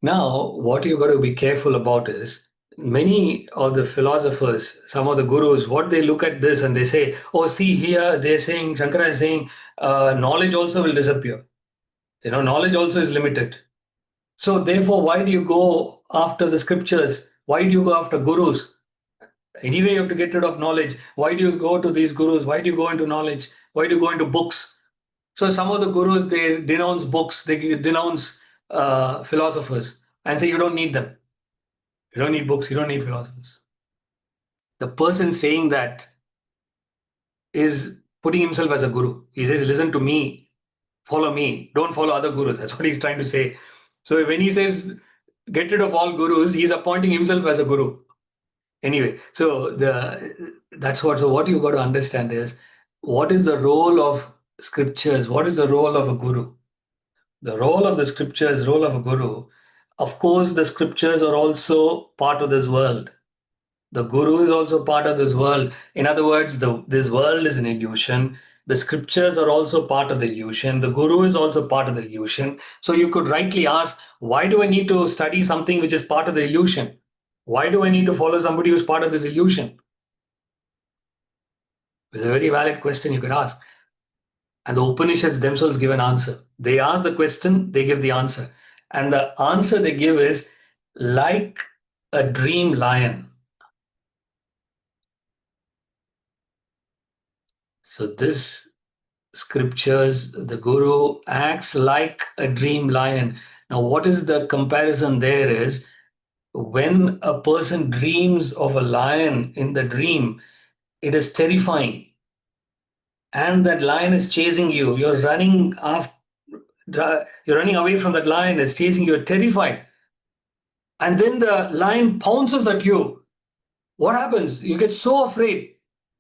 Now, what you've got to be careful about is many of the philosophers, some of the gurus, what they look at this and they say, oh, see here, they're saying, Shankara is saying, knowledge also will disappear. Knowledge also is limited. So therefore, why do you go after the scriptures? Why do you go after gurus? Anyway, you have to get rid of knowledge. Why do you go to these gurus? Why do you go into knowledge? Why do you go into books? So some of the gurus, they denounce books, they denounce philosophers and say you don't need them. You don't need books, you don't need philosophers. The person saying that is putting himself as a guru. He says, listen to me, follow me, don't follow other gurus. That's what he's trying to say. So when he says, get rid of all gurus, he's appointing himself as a guru. Anyway, so that's what. So what you've got to understand is, what is the role of scriptures? What is the role of a guru? The role of the scriptures, role of a guru. Of course, the scriptures are also part of this world. The guru is also part of this world. In other words, this world is an illusion. The scriptures are also part of the illusion. The guru is also part of the illusion. So you could rightly ask, why do I need to study something which is part of the illusion? Why do I need to follow somebody who's part of this illusion? It's a very valid question you could ask. And the Upanishads themselves give an answer. They ask the question, they give the answer. And the answer they give is like a dream lion. So this scriptures, the guru acts like a dream lion. Now, what is the comparison there is when a person dreams of a lion in the dream, it is terrifying. And that lion is chasing you. You're running after, you're running away from that lion, it's chasing you, you're terrified. And then the lion pounces at you. What happens? You get so afraid,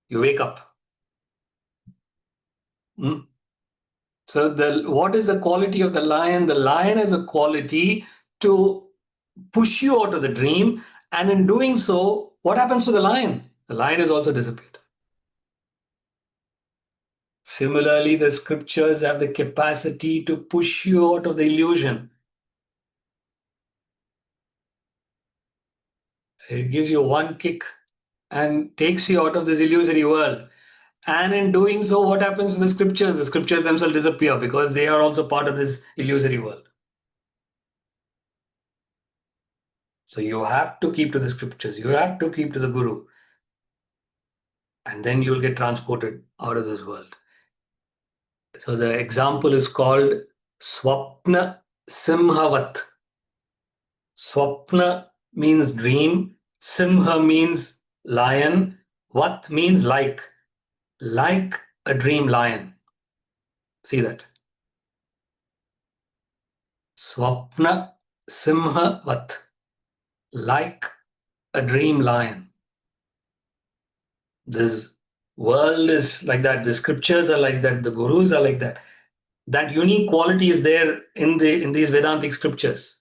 you wake up. Hmm? So what is the quality of the lion? The lion has a quality to push you out of the dream. And in doing so, what happens to the lion? The lion is also disappeared. Similarly, the scriptures have the capacity to push you out of the illusion. It gives you one kick and takes you out of this illusory world. And in doing so, what happens to the scriptures? The scriptures themselves disappear because they are also part of this illusory world. So you have to keep to the scriptures. You have to keep to the guru. And then you'll get transported out of this world. So the example is called Swapna Simhavat. Swapna means dream. Simha means lion. Vat means like a dream lion. See that? Swapna Simhavat, like a dream lion. This world is like that. The scriptures are like that. The gurus are like that. That unique quality is there in these Vedantic scriptures.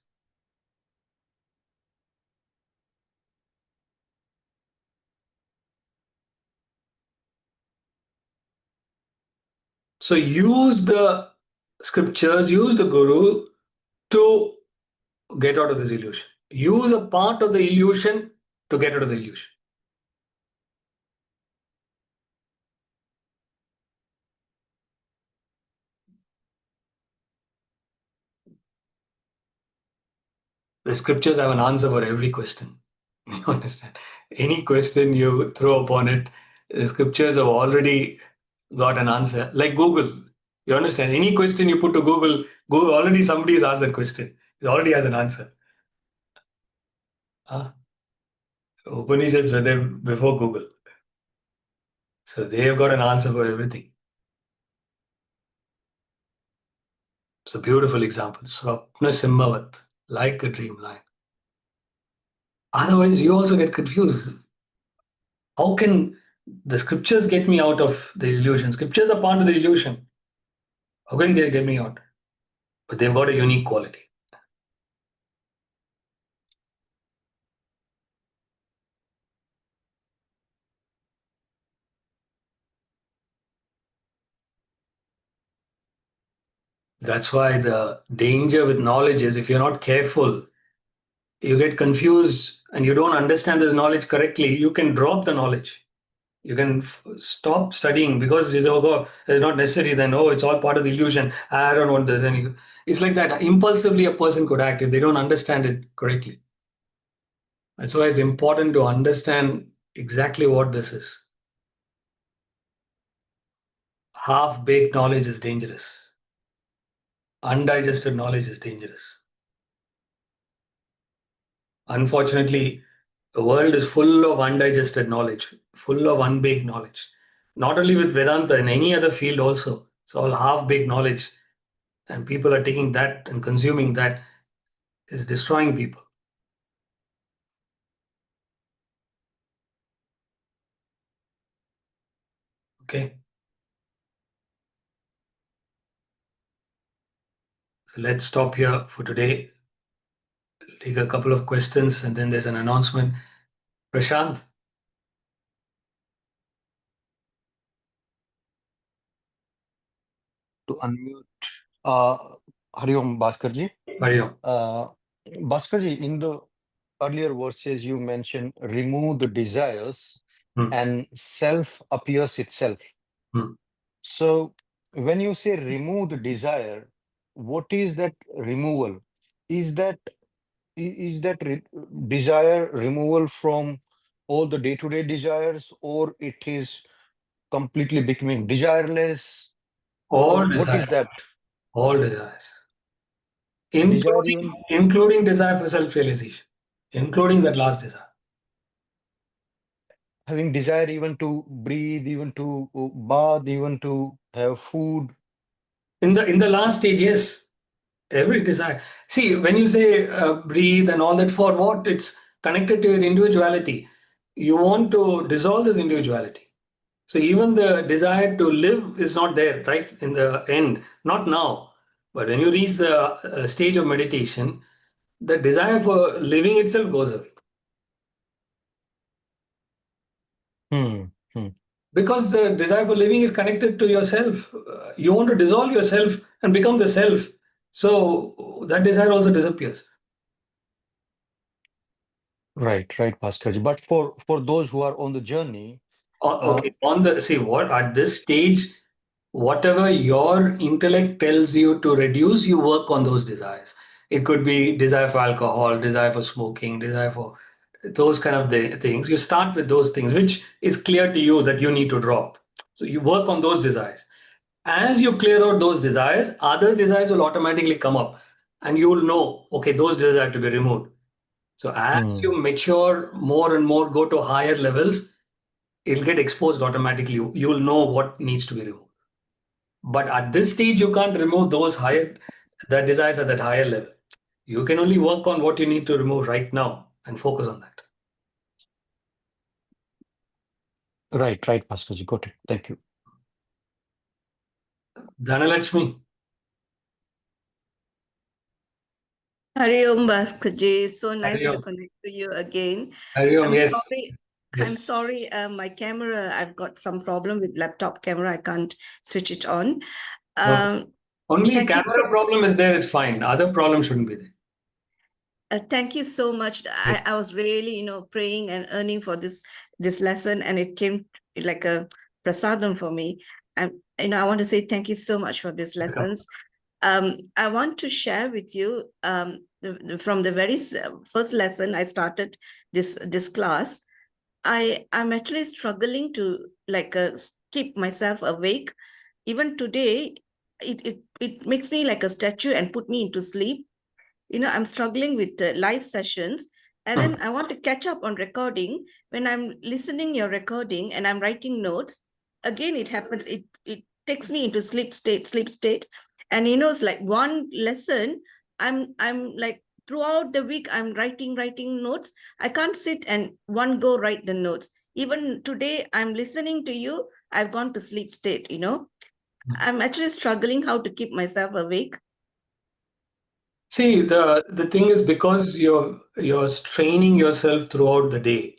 So use the scriptures, use the guru to get out of this illusion. Use a part of the illusion to get out of the illusion. The scriptures have an answer for every question. You understand? Any question you throw upon it, the scriptures have already got an answer. Like Google. You understand? Any question you put to Google, already somebody has asked that question. It already has an answer. Upanishads were there before Google. So they have got an answer for everything. It's a beautiful example. Swapna Simhavat, like a dreamline. Otherwise, you also get confused. How can the scriptures get me out of the illusion? Scriptures are part of the illusion. How can they get me out? But they've got a unique quality. That's why the danger with knowledge is if you're not careful, you get confused and you don't understand this knowledge correctly, you can drop the knowledge. You can stop studying because it's not necessary. Then, oh, it's all part of the illusion. I don't want this. And it's like that. Impulsively, a person could act if they don't understand it correctly. That's why it's important to understand exactly what this is. Half-baked knowledge is dangerous. Undigested knowledge is dangerous. Unfortunately, the world is full of undigested knowledge, full of unbaked knowledge. Not only with Vedanta, in any other field also. It's all half-baked knowledge. And people are taking that and consuming that is destroying people. Okay. So let's stop here for today. Take a couple of questions and then there's an announcement. Prashant. To unmute. Hari Om, Bhaskarji. Hari Om. Bhaskarji, in the earlier verses, you mentioned remove the desires and self appears itself. So when you say remove the desire, what is that removal? Is that desire removal from all the day-to-day desires, or it is completely becoming desireless? Or what is that? All desires. Including desire for self-realization, including that last desire. Having desire even to breathe, even to bath, even to have food. In the last stage, yes. Every desire. See, when you say breathe and all that, for what? It's connected to your individuality. You want to dissolve this individuality. So even the desire to live is not there, right? In the end, not now. But when you reach the stage of meditation, the desire for living itself goes away. Because the desire for living is connected to yourself. You want to dissolve yourself and become the self. So that desire also disappears. Right, Bhaskarji. But for those who are on the journey, at this stage, whatever your intellect tells you to reduce, you work on those desires. It could be desire for alcohol, desire for smoking, desire for those kind of things. You start with those things, which is clear to you that you need to drop. So you work on those desires. As you clear out those desires, other desires will automatically come up and you will know, okay, those desires have to be removed. So as you mature more and more, go to higher levels, it'll get exposed automatically. You will know what needs to be removed. But at this stage, you can't remove the desires at that higher level. You can only work on what you need to remove right now and focus on that. Right, Bhaskarji. Got it. Thank you. Dhanalakshmi. Hari Om Bhaskarji, so nice to connect to you again. Hari Om, yes. I'm sorry, my camera, I've got some problem with laptop camera. I can't switch it on. Only camera problem is there is fine. Other problems shouldn't be there. Thank you so much. I was really, praying and earning for this lesson, and it came like a prasadam for me. And I want to say thank you so much for these lessons. I want to share with you from the very first lesson I started this class. I'm actually struggling to keep myself awake. Even today, it makes me like a statue and put me into sleep. I'm struggling with live sessions, and then I want to catch up on recording. When I'm listening your recording and I'm writing notes, again it happens. It takes me into sleep state. And it's like one lesson, I'm like throughout the week I'm writing notes. I can't sit and one go write the notes. Even today I'm listening to you, I've gone to sleep state. I'm actually struggling how to keep myself awake. See, the thing is, because you're straining yourself throughout the day.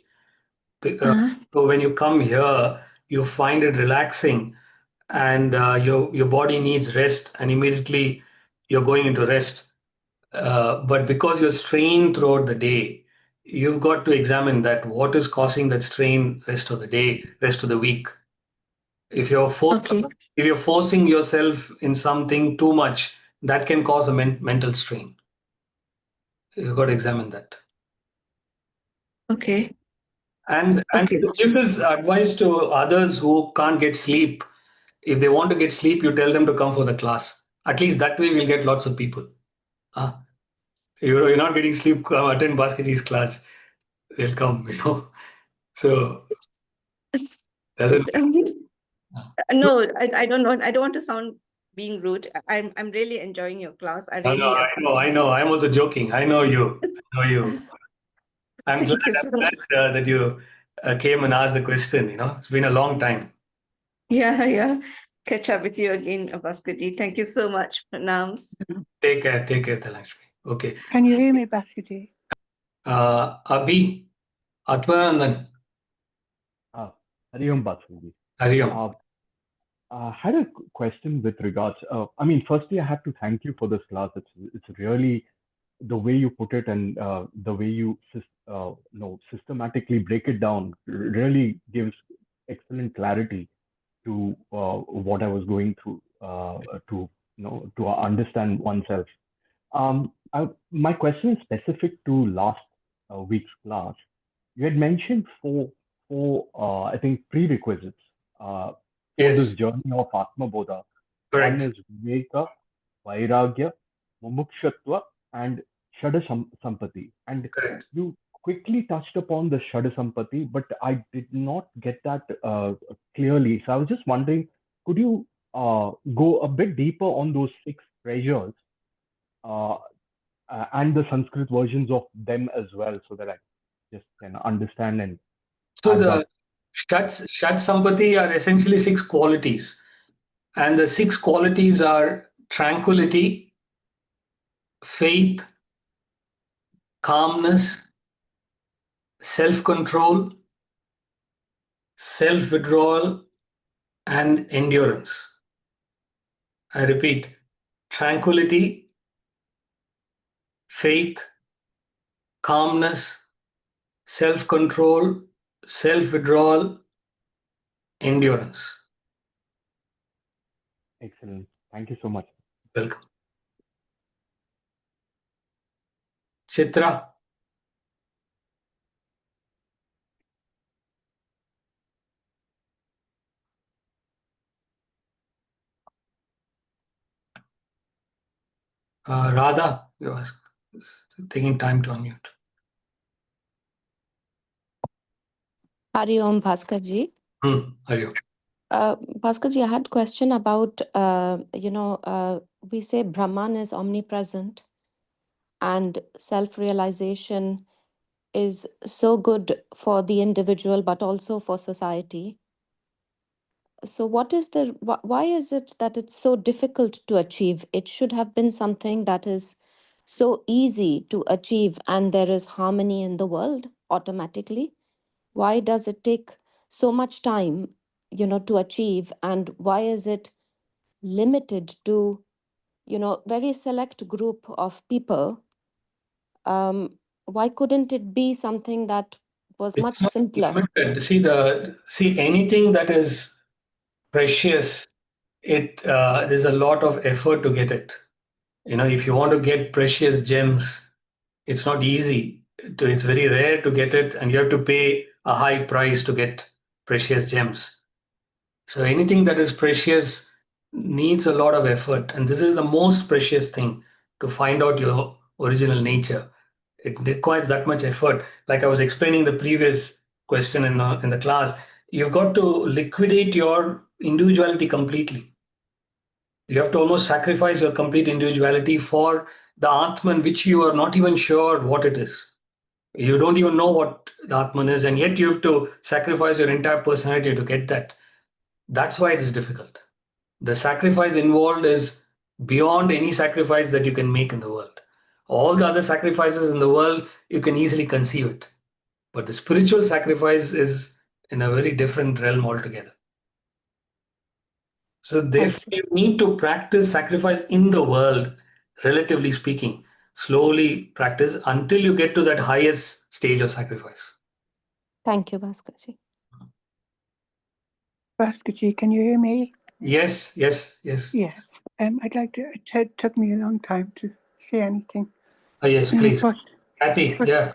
So when you come here, you find it relaxing, and your body needs rest, and immediately you're going into rest. But because you're strained throughout the day, you've got to examine that what is causing that strain rest of the day, rest of the week. If you're Okay. if you're forcing yourself in something too much, that can cause a mental strain. You've got to examine that. Okay. And to give this advice to others who can't get sleep, if they want to get sleep, you tell them to come for the class. At least that way we'll get lots of people. You're not getting sleep, come attend Bhaskarji's class. They'll come, So doesn't. No, I don't know. I don't want to sound being rude. I'm really enjoying your class. I really I know. I'm also joking. I know you. I'm Thank you so much. glad that you came and asked the question. It's been a long time. Yeah. Catch up with you again, Bhaskarji. Thank you so much. Pranams. Take care, Talakshmi. Okay. Can you hear me, Bhaskarji? Abhi, Atmanandan. Hari Om, Bhaskarji. Hari Om. I had a question with regards. Firstly, I have to thank you for this class. It's really the way you put it, and the way you systematically break it down really gives excellent clarity to what I was going through to understand oneself. My question is specific to last week's class. You had mentioned four I think prerequisites for this journey of Atmabodha. Correct. One is Viveka, Vairagya, Mumukshatva, and Shada Sampati. And correct. You quickly touched upon the Shada Sampati, but I did not get that clearly. So I was just wondering, could you go a bit deeper on those 6 treasures and the Sanskrit versions of them as well, so that I just can understand and. So the Shat Sampati are essentially 6 qualities, and the 6 qualities are tranquility, faith, calmness, self-control, self-withdrawal, and endurance. I repeat, tranquility, faith, calmness, self-control, self-withdrawal, endurance. Excellent. Thank you so much. Welcome. Chitra. Radha, you are taking time to unmute. Hari Om, Bhaskarji. Hari Om. Bhaskarji, I had a question about, we say Brahman is omnipresent and self-realization is so good for the individual, but also for society. So why is it that it's so difficult to achieve? It should have been something that is so easy to achieve, and there is harmony in the world automatically. Why does it take so much time, to achieve, and why is it limited to, very select group of people? Why couldn't it be something that was much simpler? See, anything that is precious, there's a lot of effort to get it. If you want to get precious gems, it's not easy. It's very rare to get it, and you have to pay a high price to get precious gems. So anything that is precious needs a lot of effort, and this is the most precious thing, to find out your original nature. It requires that much effort. Like I was explaining the previous question in the class, you've got to liquidate your individuality completely. You have to almost sacrifice your complete individuality for the Atman, which you are not even sure what it is. You don't even know what the Atman is, and yet you have to sacrifice your entire personality to get that. That's why it is difficult. The sacrifice involved is beyond any sacrifice that you can make in the world. All the other sacrifices in the world, you can easily conceive it. But the spiritual sacrifice is in a very different realm altogether. So therefore, you need to practice sacrifice in the world, relatively speaking. Slowly practice until you get to that highest stage of sacrifice. Thank you, Bhaskarji. Bhaskarji, can you hear me? Yes. Yeah. I'd like to. It took me a long time to say anything. Yes, please. Kathy, yeah.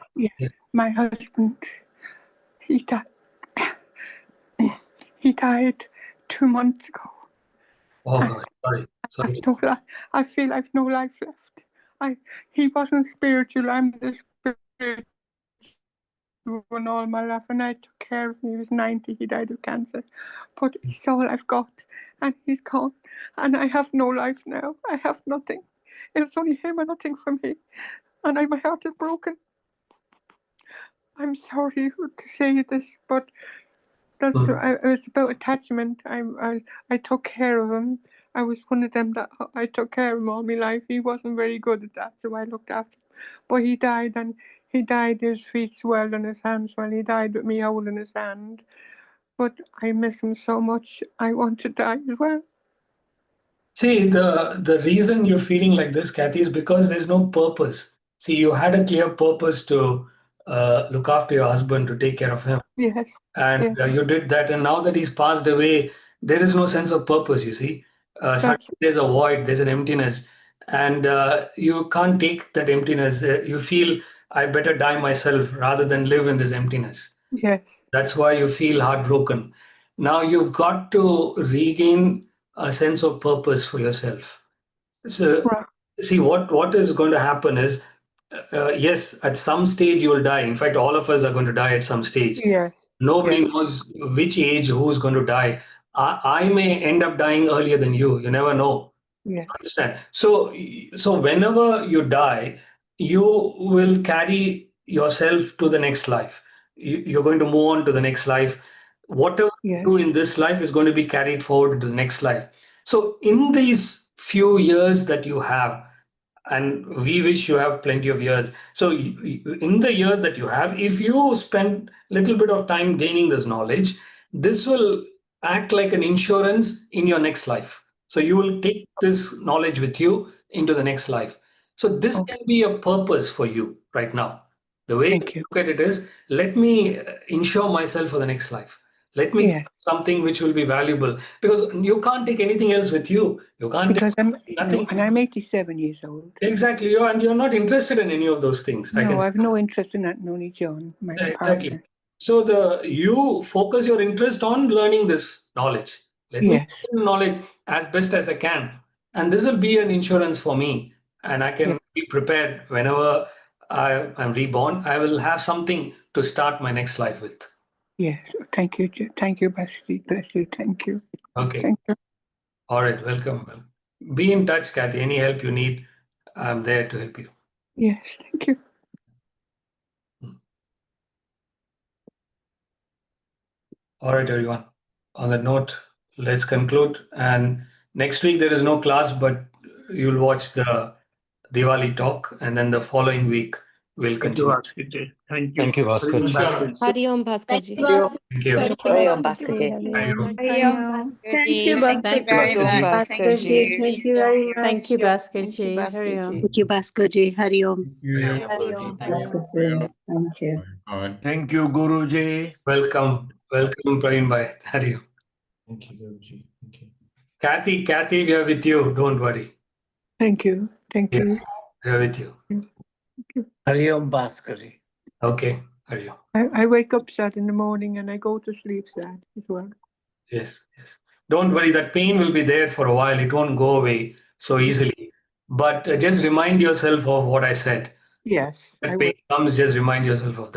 My husband, he died. He died 2 months ago. Oh God, sorry. I feel I've no life left. He wasn't spiritual. I'm the spiritual one all my life, and I took care of him. He was 90. He died of cancer, but he's all I've got, and he's gone, and I have no life now. I have nothing. It's only him and nothing for me, and my heart is broken. I'm sorry to say this, but it was about attachment. I took care of him. I was one of them that I took care of him all my life. He wasn't very good at that, so I looked after him. But he died, and he died, his feet swelled and his hands swelled. He died with me holding his hand. But I miss him so much. I want to die as well. See, the reason you're feeling like this, Kathy, is because there's no purpose. See, you had a clear purpose to look after your husband, to take care of him. Yes. And you did that. And now that he's passed away, there is no sense of purpose, you see. Suddenly there's a void, there's an emptiness. And you can't take that emptiness. You feel, I better die myself rather than live in this emptiness. Yes. That's why you feel heartbroken. Now you've got to regain a sense of purpose for yourself. So, see, what is going to happen is, yes, at some stage you'll die. In fact, all of us are going to die at some stage. Yes. Nobody knows which age who's going to die. I may end up dying earlier than you. You never know. Yeah. Understand? So whenever you die, you will carry yourself to the next life. You're going to move on to the next life. Whatever you do in this life is going to be carried forward to the next life. So in these few years that you have, and we wish you have plenty of years. So in the years that you have, if you spend a little bit of time gaining this knowledge, this will act like an insurance in your next life. So you will take this knowledge with you into the next life. So this can be a purpose for you right now. The way you look at it is, let me insure myself for the next life. Let me get something which will be valuable, because you can't take anything else with you. You can't take nothing. And I'm 87 years old. Exactly. And you're not interested in any of those things. No, I have no interest in that. Only John, my partner. So you focus your interest on learning this knowledge. Let me learn knowledge as best as I can. And this will be an insurance for me. And I can be prepared whenever I'm reborn. I will have something to start my next life with. Yes. Thank you. Thank you, Bhaskarji. Bless you. Thank you. Okay. Thank you. All right. Welcome. Be in touch, Kathy. Any help you need, I'm there to help you. Yes. Thank you. All right, everyone. On that note, let's conclude. And next week, there is no class, but you'll watch the Diwali talk. And then the following week, we'll continue. Thank you, Bhaskarji. Hari Om, Bhaskarji. Thank you. Hari Om, Bhaskarji. Thank you, Bhaskarji. Thank you, Bhaskarji. Thank you very much. Thank you, Bhaskarji. Hari Om. Thank you, Bhaskarji. Hari Om. Thank you. Thank you, Guruji. Welcome, Praveen Bhai. Hari Om. Thank you, Guruji. Thank you. Kathy, we are with you. Don't worry. Thank you. Thank you. We are with you. Hari Om, Bhaskarji. Okay, Hari Om. I wake up sad in the morning and I go to sleep sad as well. Yes. Don't worry, that pain will be there for a while. It won't go away so easily. But just remind yourself of what I said. Yes. When pain comes, just remind yourself of that.